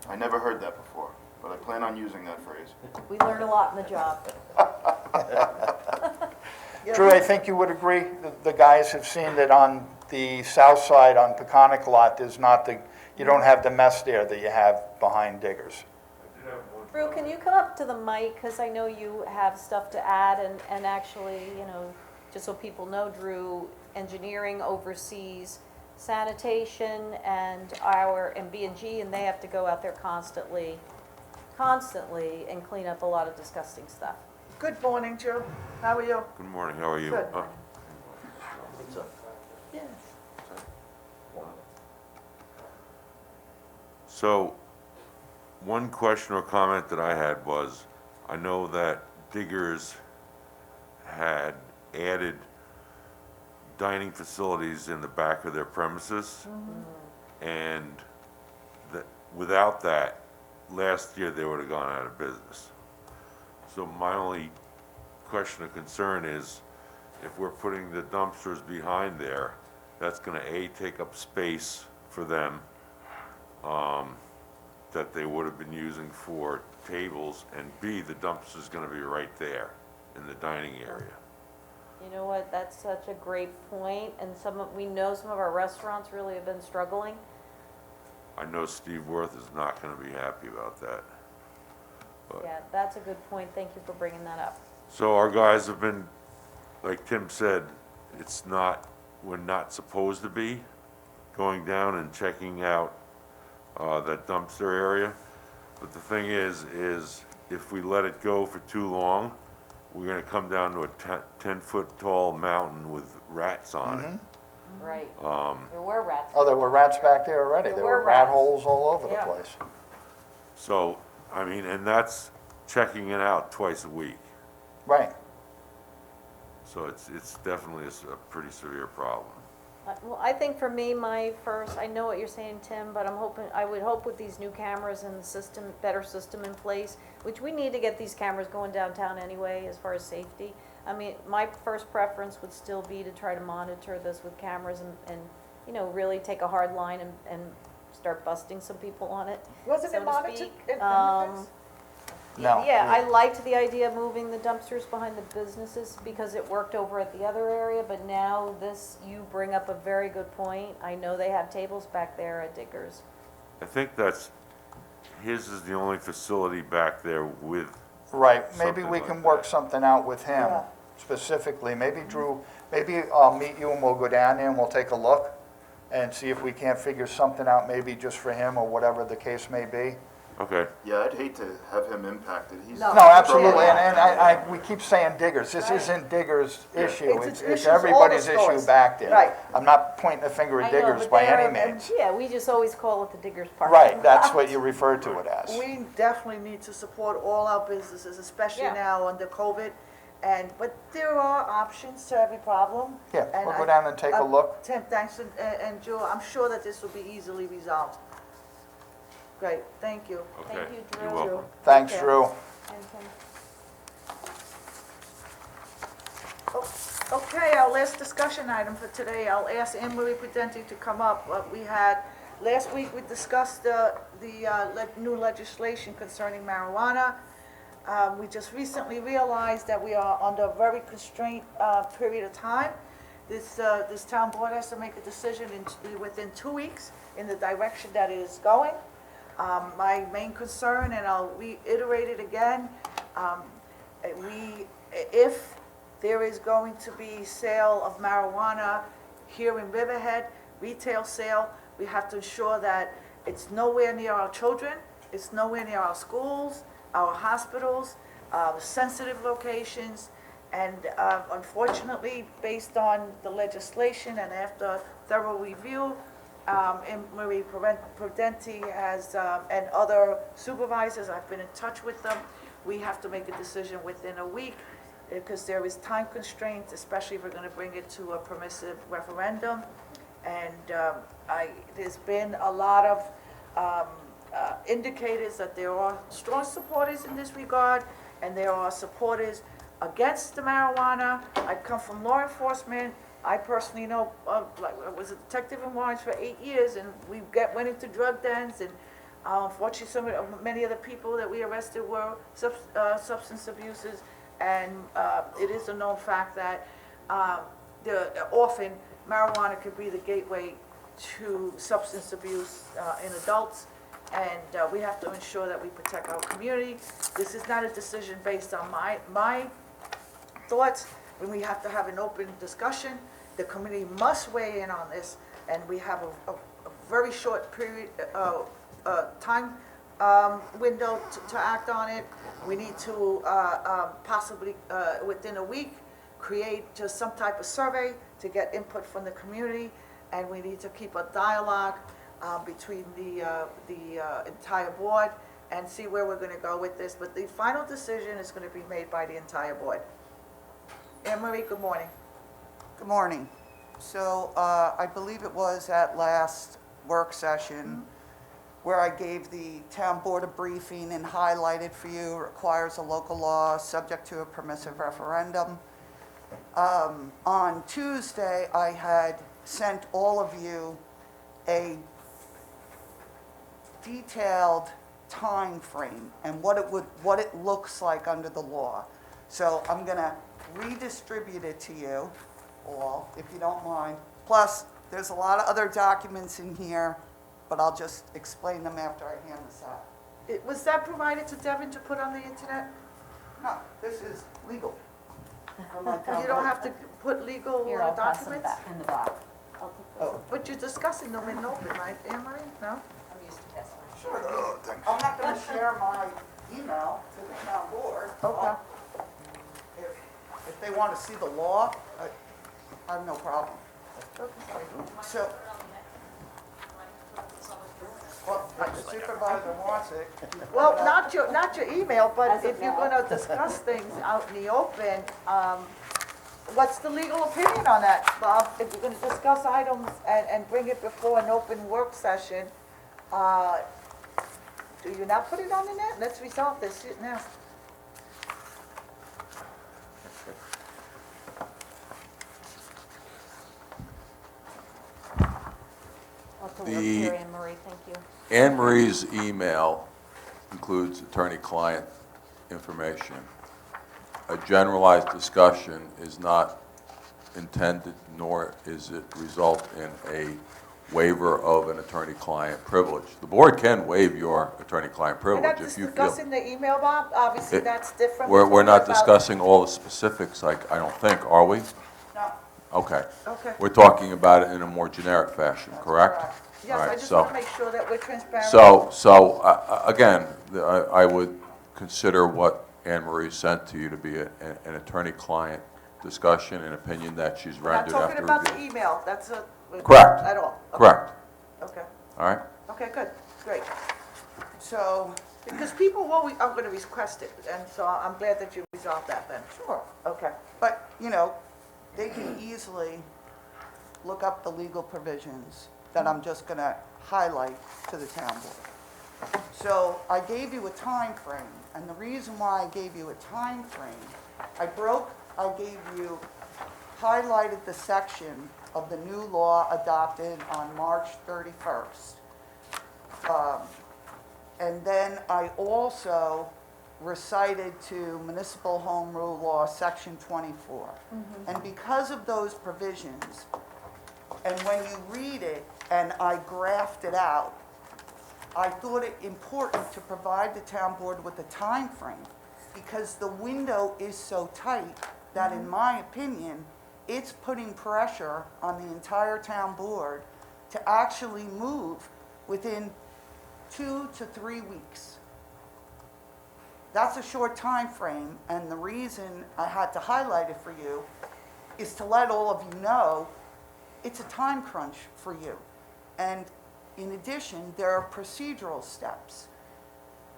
I never heard that before, but I plan on using that phrase. We learn a lot in the job. Drew, I think you would agree, the guys have seen that on the south side, on Peconic Lot, you don't have the mess there that you have behind Diggers. Drew, can you come up to the mic, because I know you have stuff to add, and actually, just so people know, Drew, engineering oversees sanitation and B&G, and they have to go out there constantly and clean up a lot of disgusting stuff. Good morning, Joe. How are you? Good morning, how are you? Good. It's a- Yes. So, one question or comment that I had was, I know that Diggers had added dining facilities in the back of their premises. And that, without that, last year they would have gone out of business. So my only question of concern is, if we're putting the dumpsters behind there, that's gonna A, take up space for them, that they would have been using for tables, and B, the dumpster's gonna be right there in the dining area. You know what, that's such a great point, and we know some of our restaurants really have been struggling. I know Steve Worth is not gonna be happy about that. But- Yeah, that's a good point, thank you for bringing that up. So our guys have been, like Tim said, we're not supposed to be going down and checking out that dumpster area. But the thing is if we let it go for too long, we're gonna come down to a 10-foot tall mountain with rats on it. Right. There were rats. Oh, there were rats back there already. There There were were rat rats. holes all over the Yeah. place. So, I mean, and that's checking it out twice a week. Right. So it's definitely a pretty severe problem. Well, I think for me, I know what you're saying, Tim, but I would hope with these new cameras and the system, better system in place, which we need to get these cameras going downtown anyway, as far as safety. I mean, my first preference would still be to try to monitor this with cameras and really take a hard line and start busting some people on it, Wasn't so it to monitored speak. in the past? No. Yeah, I liked the idea of moving the dumpsters behind the businesses because it worked over at the other area, but now you bring up a very good point. I know they have tables back there at Diggers. I think his is the only facility back there with, Right, maybe Something we like can work that. something out with him Yeah. specifically. Maybe Drew, maybe I'll meet you and we'll go down there and we'll take a look and see if we can't figure something out, maybe just for him or whatever the case may be. okay. Yeah, I'd hate to have him impacted. He's No. No, absolutely, Yeah. and we keep saying Diggers, this Right. isn't Diggers' issue, It's it's issues all everybody's the issue stores. back there. Right. I'm not pointing a finger I at know, Diggers but by they're- any means. Yeah, we just always call it the Diggers Park. Right, that's what you refer to it as. We definitely need to support all our businesses, especially Yeah. now under COVID. But there are options to every problem. Yeah, And we'll go down and take a look. Tim, thanks, and Joe, I'm sure that this will be easily resolved. Great, thank you. Okay, Thank you, you're Drew. welcome. Thanks, Okay. Drew. And Tim. Okay, our last discussion item for today, I'll ask Anne Marie Prudenti to come up. Last week, we discussed the new legislation concerning marijuana. We just recently realized that we are under a very constrained period of time. This town board has to make a decision within 2 weeks in the direction that it is going. My main concern, and I'll reiterate it again, if there is going to be sale of marijuana here in Riverhead, retail sale, we have to ensure that it's nowhere near our children, it's nowhere near our schools, our hospitals, sensitive locations, and unfortunately, based on the legislation and after thorough review, and Marie Prudenti has, and other supervisors, I've been in touch with them, we have to make a decision within a week, because there is time constraints, especially if we're gonna bring it to a permissive referendum. And there's been a lot of indicators that there are strong supporters in this regard, and there are supporters against the marijuana. I come from law enforcement. I personally know, I was a detective in Lawrence for 8 years, and we went into drug dens, and unfortunately, many of the people that we arrested were substance abusers, and it is a known fact that often marijuana could be the gateway to substance abuse in adults, and we have to ensure that we protect our community. This is not a decision based on my thoughts, and we have to have an open discussion. The committee must weigh in on this, and we have a very short period, time window to act on it. We need to possibly, within a week, create just some type of survey to get input from the community, and we need to keep a dialogue between the entire board and see where we're gonna go with this, but the final decision is gonna be made by the entire board. Anne Marie, good morning. Good morning. So I believe it was at last work session where I gave the town board a briefing and highlighted for you, requires a local law subject to a permissive referendum. On Tuesday, I had sent all of you a detailed time frame and what it looks like under the law. So I'm gonna redistribute it to you all, if you don't mind. Plus, there's a lot of other documents in here, but I'll just explain them after I hand this out. Was that provided to Devin to put on the internet? No, this is legal. You don't have to put legal Here, I'll pass them documents? back in the back. Oh, But you're discussing them in open, right, Anne Marie? No? I'm used to passing. sure. I'm not gonna share my email to the town board. Okay. If they want to see the law, I have no problem. So, well, if the supervisor wants it. Well, not your email, but if you're gonna discuss things out in the open, what's the legal opinion on that, Bob? If you're gonna discuss items and bring it before an open work session, do you not put it on the net? Let's resolve this shit now. I'll have to work here, Anne Marie, thank you. Anne Marie's email includes attorney-client information. A generalized discussion is not intended, nor is it result in a waiver of an attorney-client privilege. The board can waive your attorney-client We're privilege not if you feel. discussing the email, Bob, obviously It- that's different. We're not talking about- discussing all the specifics, I don't think, are we? No. Okay. Okay. We're talking about it in a more generic fashion, correct? correct. Yes, All I right, just so- wanna make sure that we're transparent. So, again, I would consider what Anne Marie sent to you to be an attorney-client discussion and opinion that she's We're not rendered talking after about the review. email, that's a. Correct. At all? Okay. Correct, Okay, all right? okay, good, great. So, Because people are gonna request it, and so I'm glad that you resolved that then. sure. Okay. But, they can easily look up the legal provisions that I'm just going to highlight to the town board. So I gave you a time frame, and the reason why I gave you a time frame, highlighted the section of the new law adopted on March 31st. And then I also recited to Municipal Home Rule Law, Section 24. And because of those provisions, and when you read it, and I graphed it out, I thought it important to provide the town board with a time frame, because the window is so tight that, in my opinion, it's putting pressure on the entire town board to actually move within 2 to 3 weeks. That's a short time frame, and the reason I had to highlight it for you is to let all of you know it's a time crunch for you. And in addition, there are procedural steps.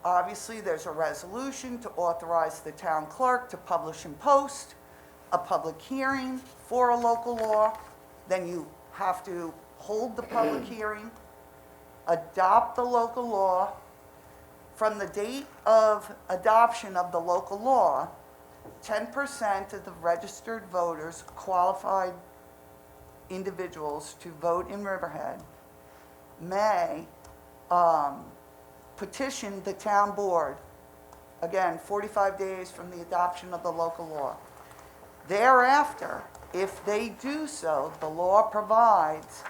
Obviously, there's a resolution to authorize the town clerk to publish and post a public hearing for a local law. Then you have to hold the public hearing, adopt the local law. From the date of adoption of the local law, 10% of the registered voters, qualified individuals to vote in Riverhead, may petition the town board, again, 45 days from the adoption of the local law. Thereafter, if they do so, the law provides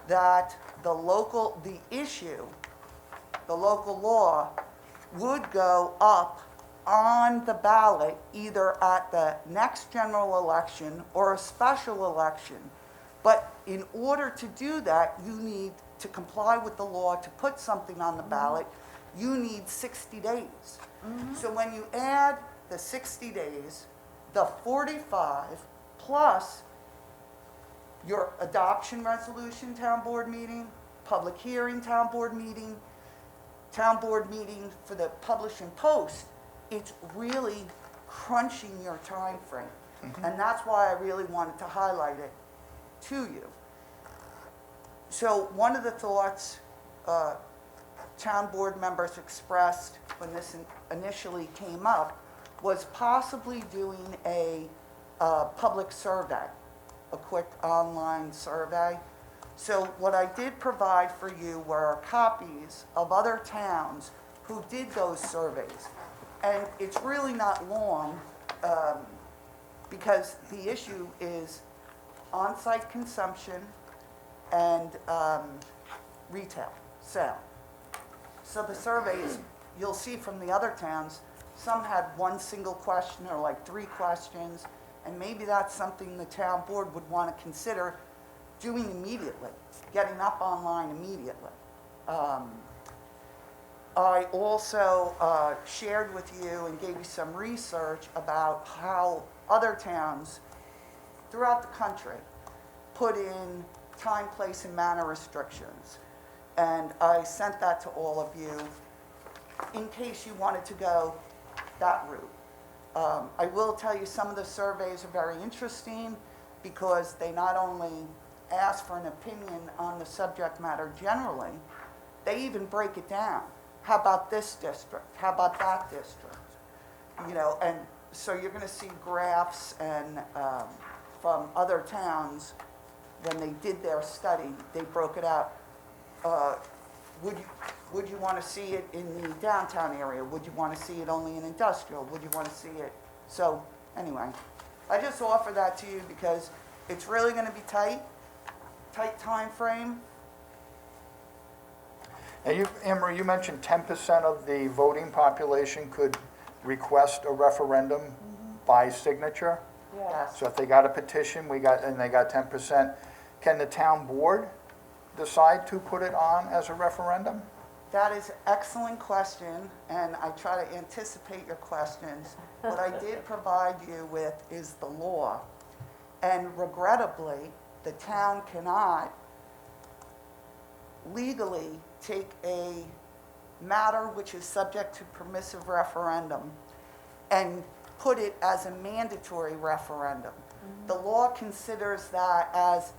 that the local law would go up on the ballot either at the next general election or a special election. But in order to do that, you need to comply with the law to put something on the ballot. you need 60 days. So when you add the 60 days, the 45, plus your adoption resolution town board meeting, public hearing town board meeting for the publish and post, it's really crunching your time frame. And that's why I really wanted to highlight it to you. So one of the thoughts town board members expressed when this initially came up was possibly doing a public survey, a quick online survey. So what I did provide for you were copies of other towns who did those surveys. And it's really not long, because the issue is on-site consumption and retail sale. So the surveys, you'll see from the other towns, some had one single question or like 3 questions, and maybe that's something the town board would want to consider doing immediately, getting up online immediately. I also shared with you and gave you some research about how other towns throughout the country put in time, place, and manner restrictions. And I sent that to all of you in case you wanted to go that route. I will tell you some of the surveys are very interesting because they not only ask for an opinion on the subject matter generally, they even break it down. How about this district? How about that district? You know, and so you're going to see graphs and from other towns when they did their study, they broke it out. Would you want to see it in the downtown area? Would you want to see it only in industrial? Would you want to see it? So anyway, I just offer that to you because it's really going to be tight time frame. And you, Emery, you mentioned 10% of the voting population could request a referendum by signature. Yes. So if they got a petition, they got 10%, can the town board decide to put it on as a referendum? That is an excellent question, and I try to anticipate your questions. What I did provide you with is the law, and regrettably, the town cannot legally take a matter which is subject to permissive referendum and put it as a mandatory referendum. The law considers that as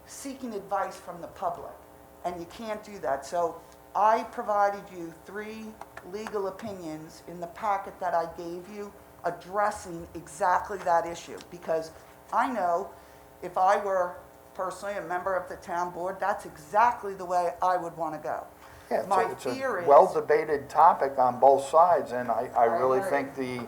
seeking advice from the public, and you can't do that. So I provided you 3 legal opinions in the packet that I gave you addressing exactly that issue, because I know if I were personally a member of the town board, that's exactly the way I would want to go. Yeah, My it's fear a is- well-debated topic on both sides, and I really agree. think the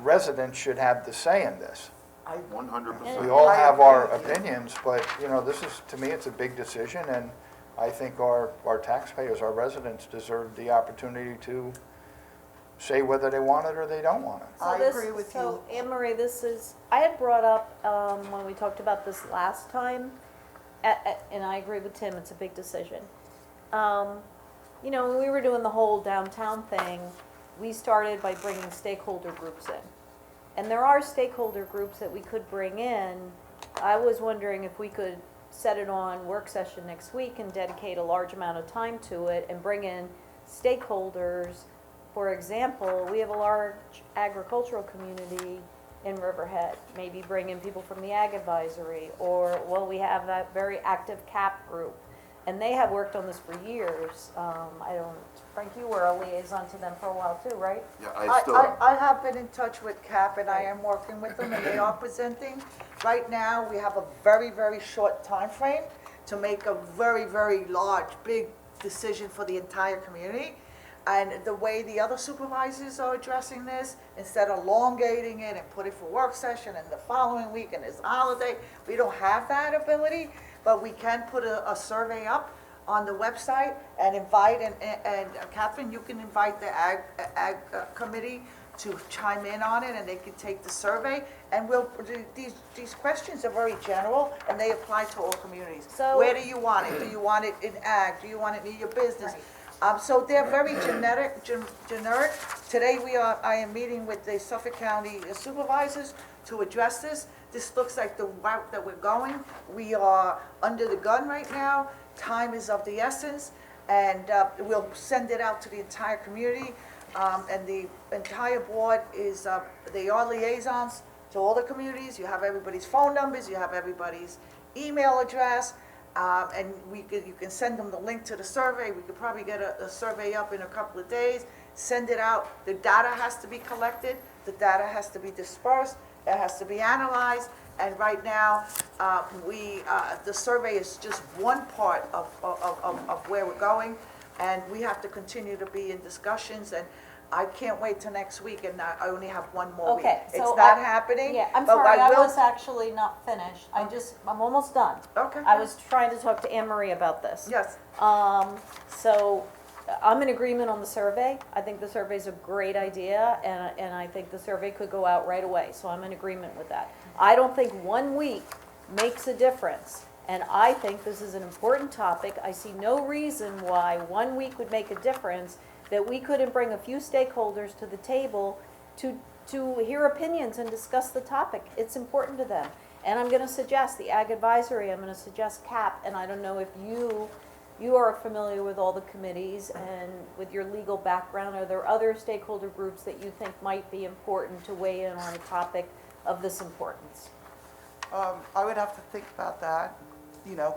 residents should have the say in this. 100%. We all I have agree our with you. opinions, but, you know, this is, to me, it's a big decision, and I think our taxpayers, our residents deserve the opportunity to say whether they want it or they don't want it. I agree with So, you. Anne Marie, I had brought up, when we talked about this last time, and I agree with Tim, it's a big decision. You know, when we were doing the whole downtown thing, we started by bringing stakeholder groups in. And there are stakeholder groups that we could bring in. I was wondering if we could set it on work session next week and dedicate a large amount of time to it and bring in stakeholders. For example, we have a large agricultural community in Riverhead. Maybe bring in people from the Ag Advisory, or, well, we have that very active CAP group. And they have worked on this for years. Frank, you were a liaison to them for a while too, right? Yeah, I still am. I have been in touch with CAP, and I am working with them, and they are presenting. Right now, we have a very, very short time frame to make a very, very large, big decision for the entire community. And the way the other supervisors are addressing this, instead of elongating it and put it for work session and the following week and this holiday, we don't have that ability, but we can put a survey up on the website and invite, and Catherine, you can invite the ag committee to chime in on it, and they can take the survey. And these questions are very general, and they apply to all communities. So- Where do you want it? Do you want it in ag? Do you want it near your business? So they're very generic. Today I am meeting with the Suffolk County supervisors to address this. This looks like the route that we're going. We are under the gun right now. Time is of the essence, and we'll send it out to the entire community. And the entire board is, they are liaisons to all the communities. You have everybody's phone numbers, you have everybody's email address, and you can send them the link to the survey. We could probably get a survey up in a couple of days, send it out. The data has to be collected, the data has to be dispersed, it has to be analyzed, and right now, the survey is just one part of where we're going, and we have to continue to be in discussions, and I can't wait till next week, and I only have one more week. Okay, It's so not happening. Yeah, I'm but sorry, I will- was actually not finished. I'm almost done. Okay. I was trying to talk to Anne Marie about this. Yes, So I'm in agreement on the survey. I think the survey's a great idea, and I think the survey could go out right away, so I'm in agreement with that. I don't think 1 week makes a difference, and I think this is an important topic. I see no reason why 1 week would make a difference, that we couldn't bring a few stakeholders to the table to hear opinions and discuss the topic. It's important to them. And I'm gonna suggest the Ag Advisory, I'm gonna suggest CAP, and I don't know if you are familiar with all the committees and with your legal background. Are there other stakeholder groups that you think might be important to weigh in on a topic of this importance? I would have to think about that, you know,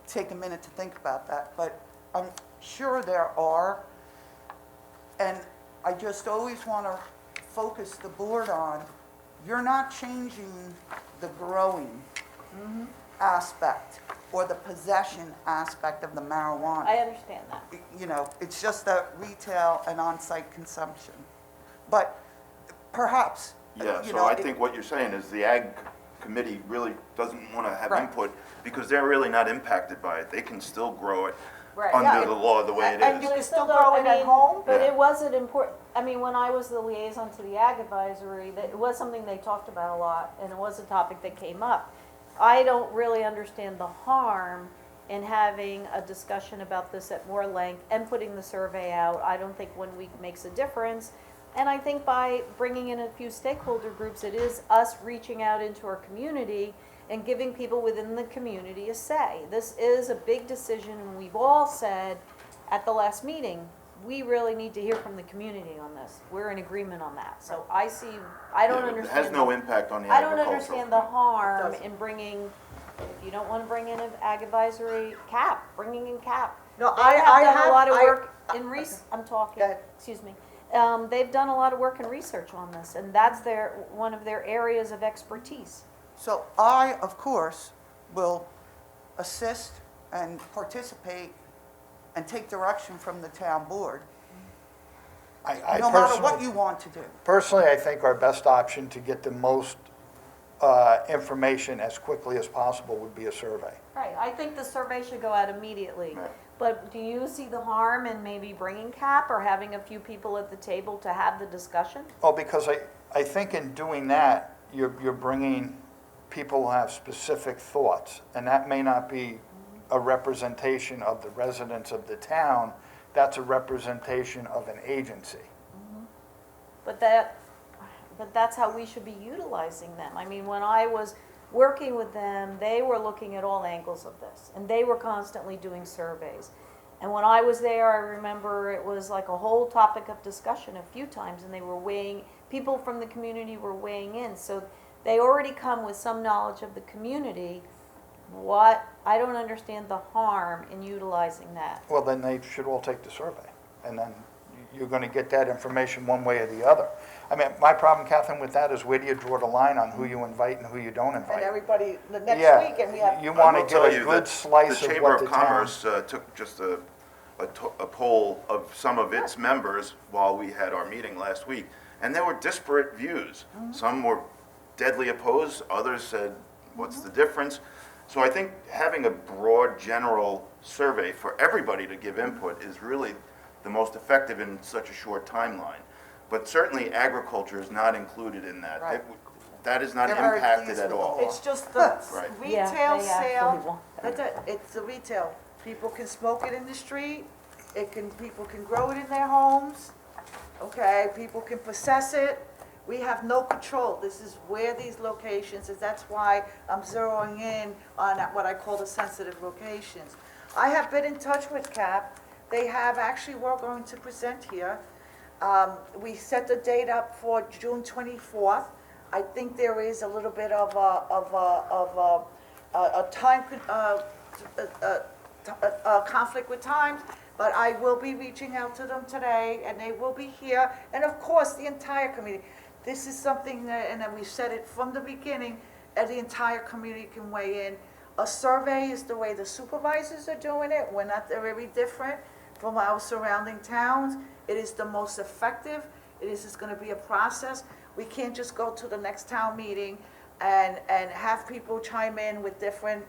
take a minute to think about that, but I'm sure there are. And I just always want to focus the board on, you're not changing the growing aspect or the possession aspect of the marijuana. I understand that. You know, it's just that retail and on-site consumption. But perhaps, Yeah, you so know, I think what you're saying is the Ag Committee really doesn't want to have Right. input because they're really not impacted by it. They can still grow it Right. Yeah, under the law the way it and is. you can still Still grow don't- it I at mean, home. But Yeah. it wasn't important, I mean, when I was the liaison to the Ag Advisory, that it was something they talked about a lot, and it was a topic that came up. I don't really understand the harm in having a discussion about this at more length and putting the survey out. I don't think 1 week makes a difference. And I think by bringing in a few stakeholder groups, it is us reaching out into our community and giving people within the community a say. This is a big decision, and we've all said at the last meeting, we really need to hear from the community on this. We're in agreement on that. So I don't Yeah, understand. It has no impact on the I don't agricultural. understand the harm doesn't. in bringing, if you don't want to bring in an Ag Advisory, CAP, bringing in CAP. No, They I have done a lot of I- work in I'm talking, Go ahead. excuse me. They've done a lot of work and research on this, and that's one of their areas of expertise. so I, of course, will assist and participate and take direction from the town board, I no matter what personally, you want to do. personally, I think our best option to get the most information as quickly as possible would be a survey. Right, I think the survey should go out immediately. Right. But do you see the harm in maybe bringing CAP or having a few people at the table to have the discussion? Oh, because I think in doing that, you're bringing people who have specific thoughts, and that may not be a representation of the residents of the town, that's a representation of an agency. But that's how we should be utilizing them. I mean, when I was working with them, they were looking at all angles of this, and they were constantly doing surveys. And when I was there, I remember it was like a whole topic of discussion a few times, and they were people from the community were weighing in. So they already come with some knowledge of the community. I don't understand the harm in utilizing that. Well, then they should all take the survey, and then you're going to get that information one way or the other. I mean, my problem, Catherine, with that is where do you draw the line on who you invite and who you don't And invite? everybody, the next Yeah, week, and we have. you I want will to tell get you a that good slice The of Chamber what of the town. Commerce took just a poll of some of its members while we had our meeting last week, and there were disparate views. Some were deadly opposed, others said, what's the difference? So I think having a broad, general survey for everybody to give input is really the most effective in such a short timeline. But certainly agriculture is not included in that. Right. That is not They're very impacted pleased at with the all. law. It's just the Right. Yeah, retail they actually sale, want that. that's it, it's the retail. People can smoke it in the street, People can grow it in their homes, okay? People can possess it. We have no control. This is where these locations is. That's why I'm zeroing in on what I call the sensitive locations. I have been in touch with CAP. They have actually, we're going to present here. We set the date up for June 24th. I think there is a little bit of a time, conflict with times, but I will be reaching out to them today, and they will be here, and of course, the entire community. This is something that, and then we said it from the beginning, and the entire community can weigh in. A survey is the way the supervisors are doing it. We're not very different from our surrounding towns. It is the most effective. It is just gonna be a process. We can't just go to the next town meeting and have people chime in with different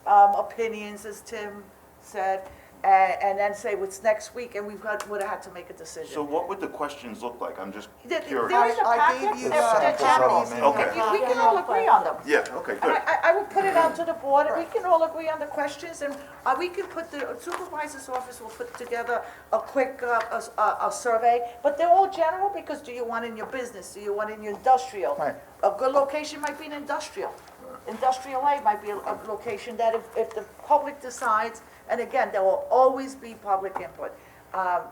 opinions, as Tim said, and then say what's next week, and would have had to make a decision. So what would the questions look like? I'm just There curious. is a I packet, gave you they're samples general. of them. Okay. We can all agree on them. Yeah, okay, And good. I will put it out to the board, and we can all agree on the questions, and we can put, the supervisor's office will put together a quick, a survey, but they're all general, because do you want in your business, do you want in your industrial? Right. A good location might be an industrial. Industrial A might be a location that if the public decides, and again, there will always be public input. The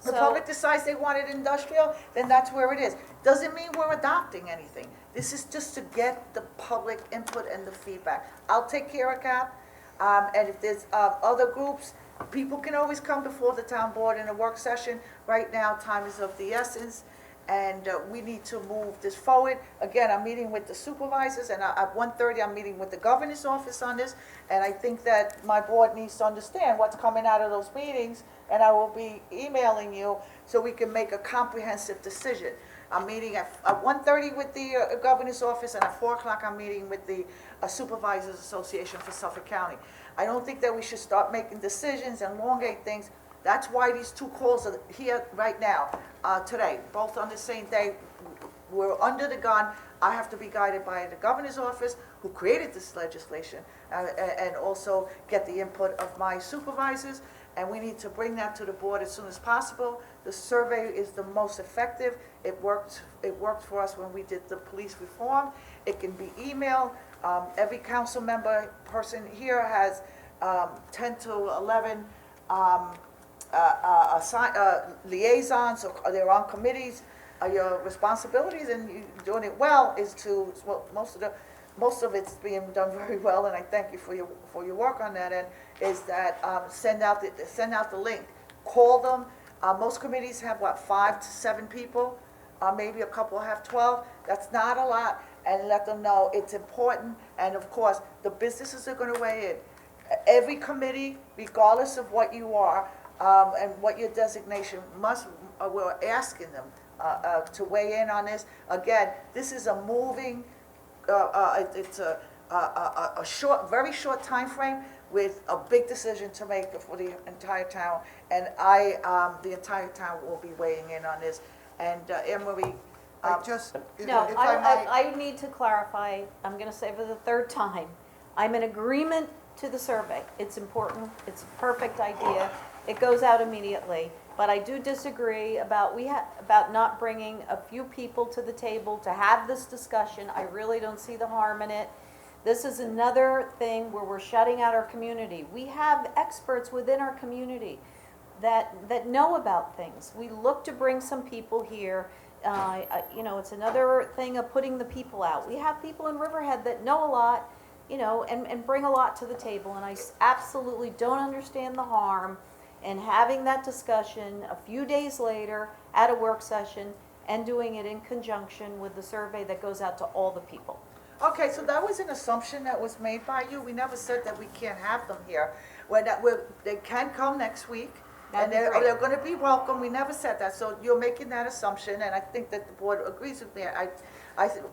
So- public decides they want it industrial, then that's where it is. Doesn't mean we're adopting anything. This is just to get the public input and the feedback. I'll take care of CAP, and if there's other groups, people can always come before the town board in a work session. Right now, time is of the essence, and we need to move this forward. Again, I'm meeting with the supervisors, and at 1:30, I'm meeting with the governor's office on this, and I think that my board needs to understand what's coming out of those meetings, and I will be emailing you so we can make a comprehensive decision. I'm meeting at 1:30 with the governor's office, and at 4 o'clock, I'm meeting with the Supervisors Association for Suffolk County. I don't think that we should start making decisions and elongate things. That's why these two calls are here right now, today, both on the same day. We're under the gun. I have to be guided by the governor's office, who created this legislation, and also get the input of my supervisors, and we need to bring that to the board as soon as possible. The survey is the most effective. It worked for us when we did the police reform. It can be emailed. Every council member person here has 10 to 11 liaisons, or they're on committees. Your responsibilities, and you doing it well, is to, well, most of it's being done very well, and I thank you for your work on that end, is that send out the link, call them. Most committees have, 5 to 7 people, maybe a couple have 12, that's not a lot, and let them know it's important, and of course, the businesses are gonna weigh in. Every committee, regardless of what you are, and what your designation we're asking them to weigh in on this. Again, this is a moving, it's a very short time frame with a big decision to make for the entire town. And the entire town will be weighing in on this. And Anne Marie, I just, if No, if I might. I need to clarify, I'm gonna say for the third time, I'm in agreement to the survey. It's important, it's a perfect idea, it goes out immediately. But I do disagree about not bringing a few people to the table to have this discussion. I really don't see the harm in it. This is another thing where we're shutting out our community. We have experts within our community that know about things. We look to bring some people here. It's another thing of putting the people out. We have people in Riverhead that know a lot, and bring a lot to the table. And I absolutely don't understand the harm in having that discussion a few days later at a work session and doing it in conjunction with the survey that goes out to all the people. okay, so that was an assumption that was made by you. We never said that we can't have them here. They can come next week, and That'd be great. they're gonna be welcome. We never said that, so you're making that assumption, and I think that the board agrees with me.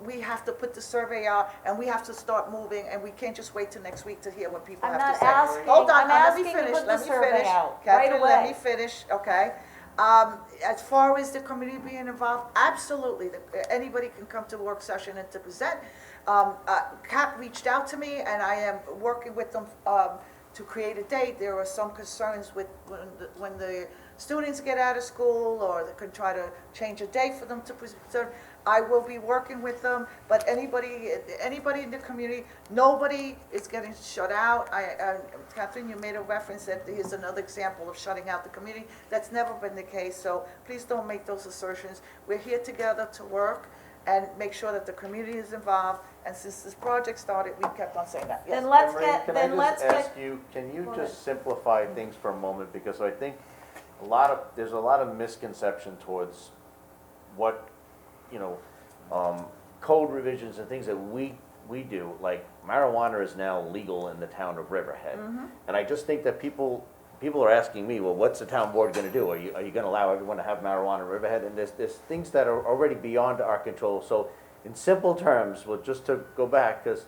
We have to put the survey out, and we have to start moving, and we can't just wait till next week to hear what people I'm have to not say. asking, Hold on, I'm let me asking to finish, put the let me survey finish. out right Catherine, let me away. finish, okay? As far as the community being involved, absolutely, anybody can come to a work session and to present. CAP reached out to me, and I am working with them to create a date, there are some concerns with when the students get out of school, or they could try to change a date for them to present. I will be working with them, but anybody in the community, nobody is getting shut out. Catherine, you made a reference that here's another example of shutting out the community. That's never been the case, so please don't make those assertions. We're here together to work and make sure that the community is involved, and since this project started, we kept on saying that. Yes. Then let's Marie, get, then let's Can I just get, ask you, can you Go just simplify things for a moment? Because I think there's a lot of misconception towards what, you know, code revisions and things that we do, like marijuana is now legal in the town of Riverhead. And I just think that people are asking me, well, what's the town board gonna do? Are you gonna allow everyone to have marijuana in Riverhead? And there's things that are already beyond our control. So in simple terms, well, just to go back, because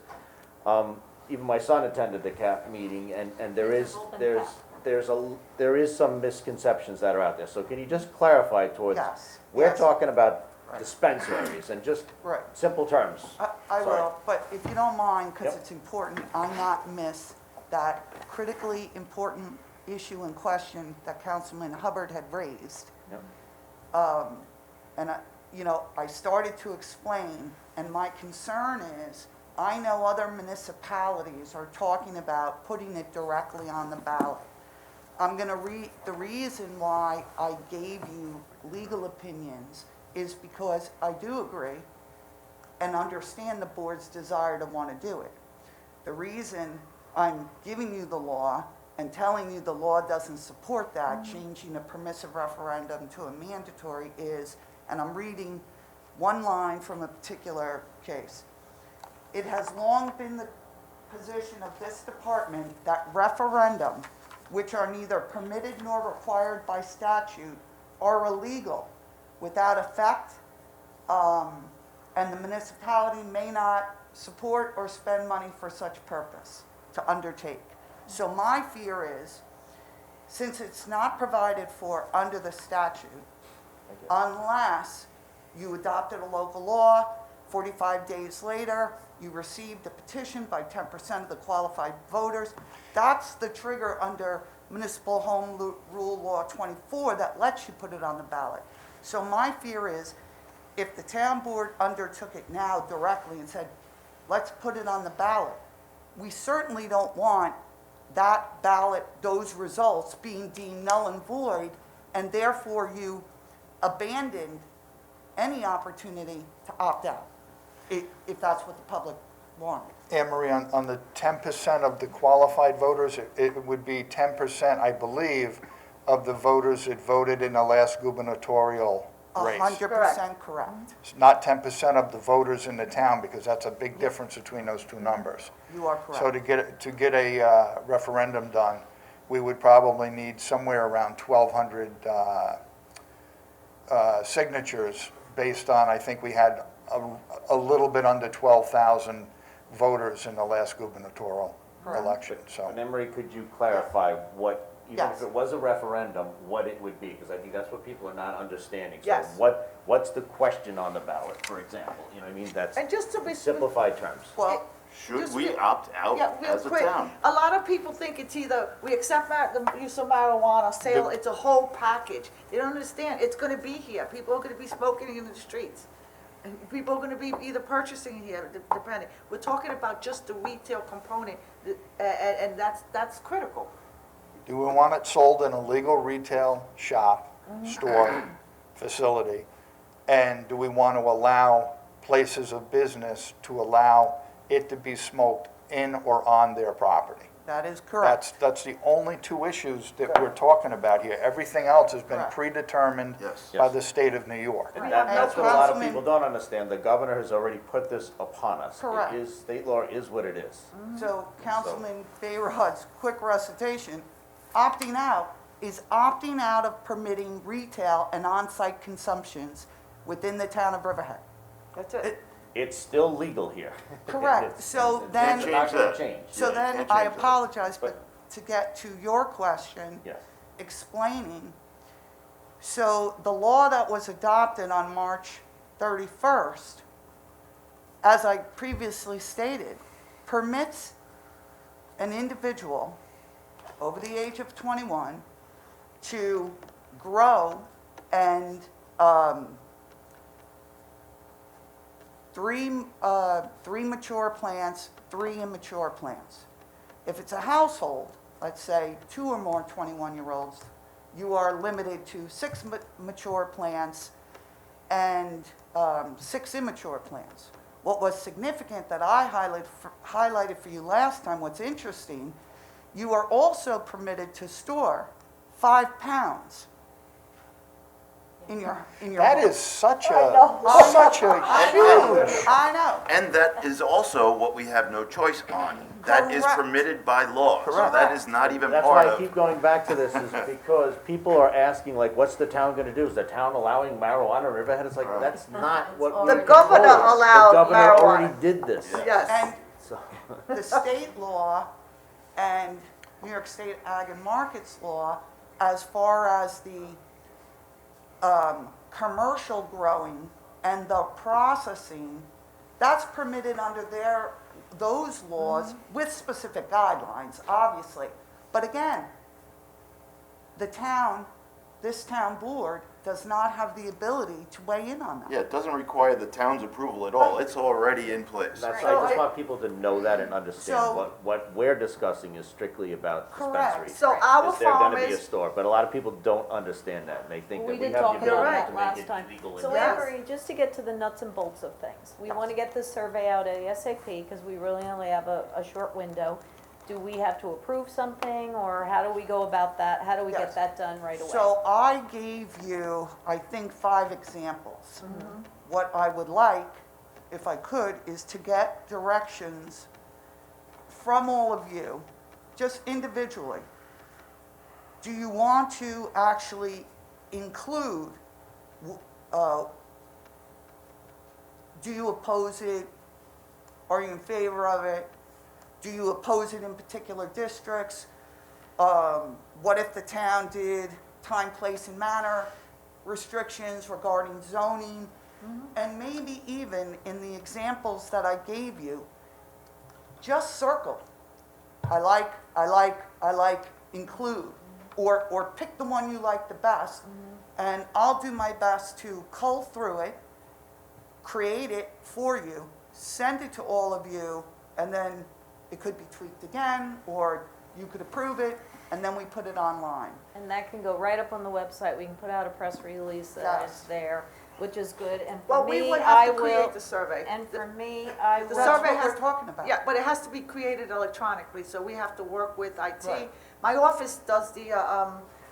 even my son attended the CAP meeting, and there is some misconceptions that are out there. So can you just clarify towards, Yes, we're yes. talking about dispensaries and just Right. simple terms. I Sorry. will, but if you don't mind, because Yep. it's important, I not miss that critically important issue and question that Councilman Hubbard had raised. Yep. And I started to explain, and my concern is, I know other municipalities are talking about putting it directly on the ballot. I'm gonna read, the reason why I gave you legal opinions is because I do agree and understand the board's desire to want to do it. The reason I'm giving you the law and telling you the law doesn't support that, changing a permissive referendum to a mandatory is, and I'm reading one line from a particular case. It has long been the position of this department that referendum, which are neither permitted nor required by statute, are illegal without effect, and the municipality may not support or spend money for such purpose to undertake. So my fear is, since it's not provided for under the statute, unless you adopted a local law, 45 days later, you received a petition by 10% of the qualified voters, that's the trigger under Municipal Home Rule Law 24 that lets you put it on the ballot. So my fear is, if the town board undertook it now directly and said, let's put it on the ballot, we certainly don't want that ballot, those results being deemed null and void, and therefore you abandoned any opportunity to opt out, if that's what the public wanted. Anne Marie, on the 10% of the qualified voters, it would be 10%, I believe, of the voters that voted in the last gubernatorial race. 100% correct. It's not 10% of the voters in the town, because that's a big difference between those two numbers. You are correct. So to get a referendum done, we would probably need somewhere around 1,200 signatures based on, I think we had a little bit under 12,000 voters in the last gubernatorial election, so. And Emery, could you clarify what, even if Yes. it was a referendum, what it would be? Because I think that's what people are not understanding. Yes. So what's the question on the ballot, for example? You know what I mean? That's And just to be simplified terms. Well, Should Just we real- opt out Yeah, real as a quick. town? A lot of people think it's either we accept the use of marijuana, sale, it's a whole package. They don't understand, it's gonna be here, people are gonna be smoking in the streets. And people are gonna be either purchasing here, depending. We're talking about just the retail component, and that's critical. Do we want it sold in a legal retail shop, store, facility? And do we want to allow places of business to allow it to be smoked in or on their property? that is correct. That's the only two issues that we're talking about here. Everything else has been Correct. predetermined Yes. by the state of New York. And We that, have no that's what a lot of Councilman- people don't understand. The governor has already put this upon us. Correct. It is, state law is what it is. So Councilman Bayrod's quick recitation, opting out is opting out of permitting retail and on-site consumptions within the town of Riverhead. That's it. It's still legal here. Correct. It's- So it's then- not Change gonna that. change. So Yeah. then can't I change that. apologize, but But- to get to your question, Yes. explaining, so the law that was adopted on March 31st, as I previously stated, permits an individual over the age of 21 to grow and three mature plants, 3 immature plants. If it's a household, let's say 2 or more 21-year-olds, you are limited to 6 mature plants and 6 immature plants. What was significant that I highlighted for you last time, what's interesting, you are also permitted to store 5 pounds in your That home. is such a I huge. know. And that is also what we have no choice on. That is Correct. permitted by law. So that is not even That's part why I of. keep going back to this, is because people are asking, like, what's the town gonna do? Is the town allowing marijuana in Riverhead? It's like, that's not what we The governor control. allowed The governor marijuana. already did this. Yes. And So, the state law and New York State Ag and Markets law, as far as the commercial growing and the processing, that's permitted under those laws with specific guidelines, obviously. But again, this town board does not have the ability to weigh in on that. Yeah, it doesn't require the town's approval at all. It's already in place. that's, So I just I- want people to know that and understand So- what we're discussing is strictly about Correct. dispensaries. So our Is there gonna be a farmers, store, but a lot of people don't understand that, and they think We that we did have talk the about ability that to last make time. it legal. So in Yes. Anne Marie, just to get to the nuts and bolts of things, we want to get this survey out ASAP because we really only have a short window. Do we have to approve something, or how do we go about that? How do we get Yes. that done right away? So I gave you, I think, 5 examples. What I would like, if I could, is to get directions from all of you, just individually. Do you want to actually include, do you oppose it? Are you in favor of it? Do you oppose it in particular districts? What if the town did time, place, and manner restrictions regarding zoning? And maybe even in the examples that I gave you, just circle. I like, include, or pick the one you like the best. And I'll do my best to cull through it, create it for you, send it to all of you, and then it could be tweaked again, or you could approve it, and then we put it online. And that can go right up on the website. We can put out a press release that Yes. it's there, which is good. And well, for we me, would I have to will, create the survey. and for me, I The will. That's survey what has- we're talking about. Yeah, but it has to be created electronically, so we have to work with IT. Right. My office does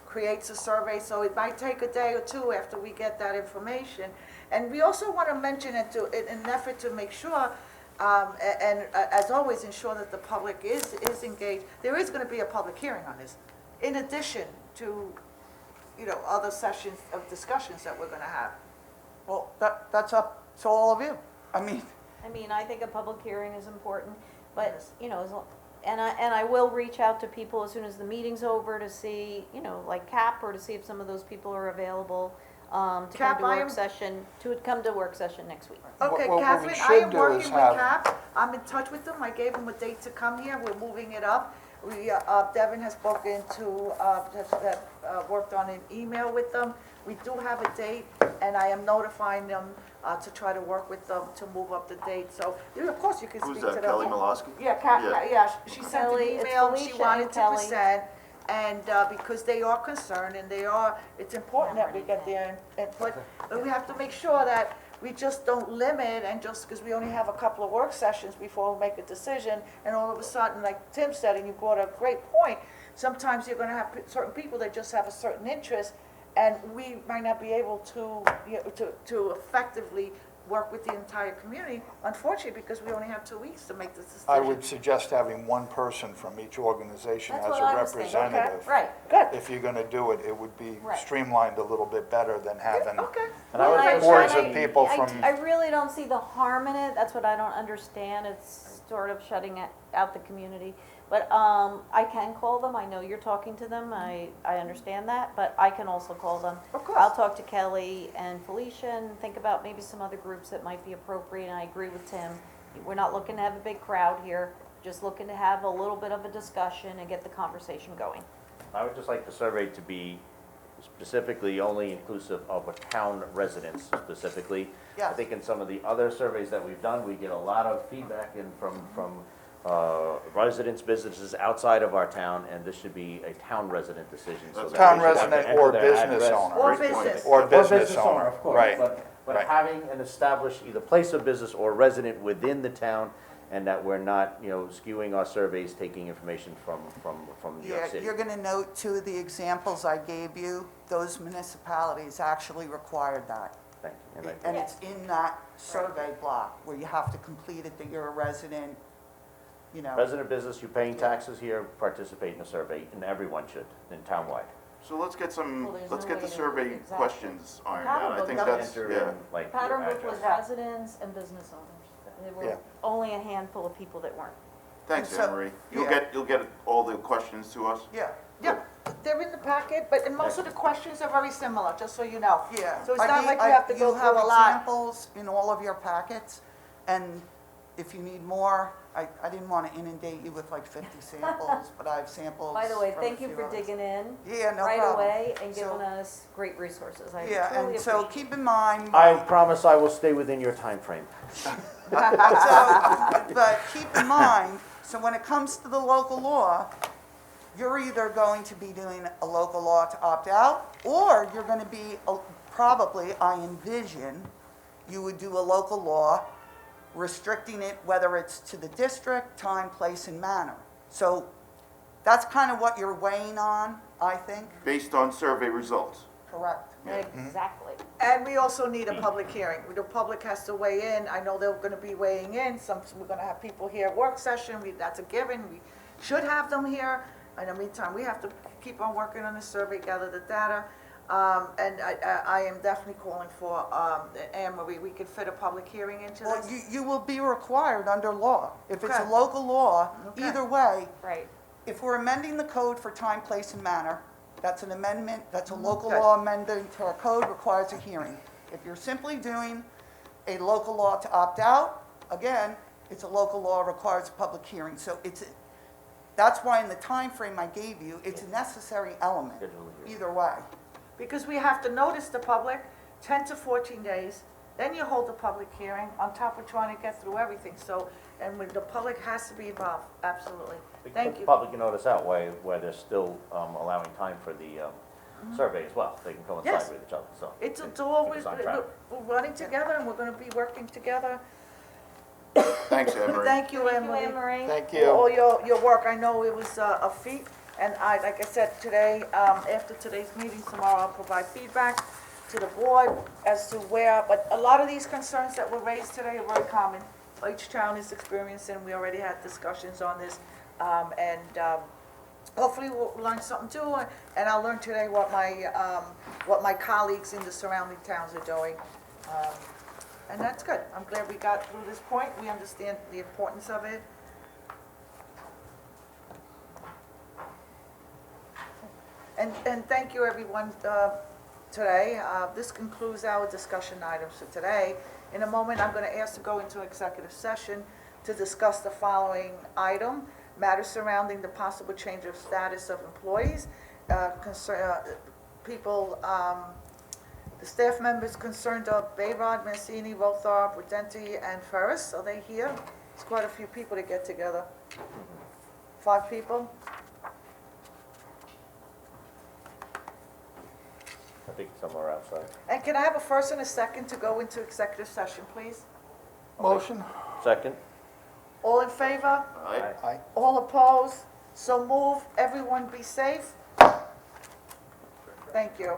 creates a survey, so it might take a day or two after we get that information. And we also want to mention it in an effort to make sure, as always, ensure that the public is engaged. There is going to be a public hearing on this, in addition to, other sessions of discussions that we're going to have. Well, that's up to all of you. I mean, I think a public hearing is important, but, and I will reach out to people as soon as the meeting's over to see, like CAP, or to see if some of those people are available, to come CAP, to I work session next week. Okay, What we Catherine, I should am do working is with have- CAP. I'm in touch with them. I gave them a date to come here. We're moving it up. Devin has spoken to, worked on an email with them. We do have a date, and I am notifying them to try to work with them to move up the date. So, of course, you can speak Who's to them. that, Kelly Malosky? Yeah, Yeah. she sent Kelly, an it's email, she Felicia wanted and to Kelly. present, and because they are concerned, and it's important that we get their input, but we have to make sure that we just don't limit, and just because we only have a couple of work sessions before we make a decision, and all of a sudden, like Tim said, and you brought a great point, sometimes you're gonna have certain people that just have a certain interest, and we might not be able to, to effectively work with the entire community, unfortunately, because we only have 2 weeks to make this decision. I would suggest having one person from each organization That's as what a I was thinking. Okay, representative. right. Good. If you're gonna do it, it would be Right. streamlined a little bit better than having Okay. And I would Well, just hordes say- of people I from, really don't see the harm in it, that's what I don't understand, it's sort of shutting out the community. But, I can call them, I know you're talking to them, I understand that, but I can also call them. Of course. I'll talk to Kelly and Felicia and think about maybe some other groups that might be appropriate, and I agree with Tim. We're not looking to have a big crowd here, just looking to have a little bit of a discussion and get the conversation going. I would just like the survey to be specifically only inclusive of a town residents specifically. I Yes. think in some of the other surveys that we've done, we get a lot of feedback in from residents, businesses outside of our town, and this should be a town resident decision. so that Town they should have to resident enter or their business address. owner. Or Great point. business. Or business owner, Of course, right, but right. having an established either place of business or resident within the town, and that we're not, skewing our surveys, taking information from New York Yeah, City. you're gonna note two of the examples I gave you, those municipalities actually required that. Thank you. And it's in that survey block where you have to complete it that you're a resident, Resident business, you're paying taxes here, participate in the survey, and everyone should, in townwide. So let's get Well, there's let's no get way the to- survey exactly. questions ironed out. I Pattern think book that's, Enter yeah. in, like, your Pattern book was address. residents and business owners. There Yeah. were only a handful of people that weren't. Thanks, And so- Anne Marie. yeah. You'll get all the questions to us? yeah. Yeah, they're in the packet, but, and most of the questions are very similar, just so you know. Yeah. So it's I not mean, like you have to go You have through a lot. examples in all of your packets, and if you need more, I didn't want to inundate you with like 50 samples, but I have samples. By the way, from a thank you few for others. digging in Yeah, no right problem. away and So- giving us great resources. I Yeah, truly and so appreciate it. keep in mind. I promise I will stay within your time frame. But keep in mind, so when it comes to the local law, you're either going to be doing a local law to opt out, or you're going to be, probably, I envision, you would do a local law restricting it, whether it's to the district, time, place, and manner. So that's kind of what you're weighing on, I think. Based on survey results. Correct. Exactly. And we also need a public hearing. The public has to weigh in. I know they're gonna be weighing in. We're gonna have people here at work session. That's a given. We should have them here. In the meantime, we have to keep on working on the survey, gather the data. And I am definitely calling for, Anne Marie, we could fit a public hearing into Well, this. you will be required under law. If it's a Okay. local law, Okay. either way, Right. if we're amending the code for time, place, and manner, that's an amendment, that's a local Okay. law amendment to our code, requires a hearing. If you're simply doing a local law to opt out, again, it's a local law, requires a public hearing. So that's why in the time frame I gave you, it's a necessary element, Schedule a hearing. either way. Because we have to notice the public 10 to 14 days, then you hold the public hearing on top of trying to get through everything. So, and when the public has to be involved, absolutely. We can Thank put the you. public notice out where they're still allowing time for the survey as well. They can Mm-hmm. Yes. coincide with each other, so. It's keep always, us on track. we're running together and we're gonna be working together. Thanks, Anne Marie. Thank you, Thank you, Emily. Anne Marie. Thank For you. all your work. I know it was a feat, and like I said, today, after today's meeting, tomorrow I'll provide feedback to the board as to where, but a lot of these concerns that were raised today are very common. Each town is experiencing, we already had discussions on this, and hopefully we'll learn something too, and I'll learn today what my colleagues in the surrounding towns are doing. And that's good. I'm glad we got through this point. We understand the importance of it. And thank you, everyone, today. This concludes our discussion items for today. In a moment, I'm going to ask to go into executive session to discuss the following item: matters surrounding the possible change of status of employees, the staff members concerned of Bayrod, Mancini, Rothar, Prudenti, and Ferris. Are they here? It's quite a few people to get together. 5 people? I think somewhere outside. And can I have a first and a second to go into executive session, please? Motion? Second? All in favor? Aye. Aye. All opposed? So move. Everyone be safe. Thank you.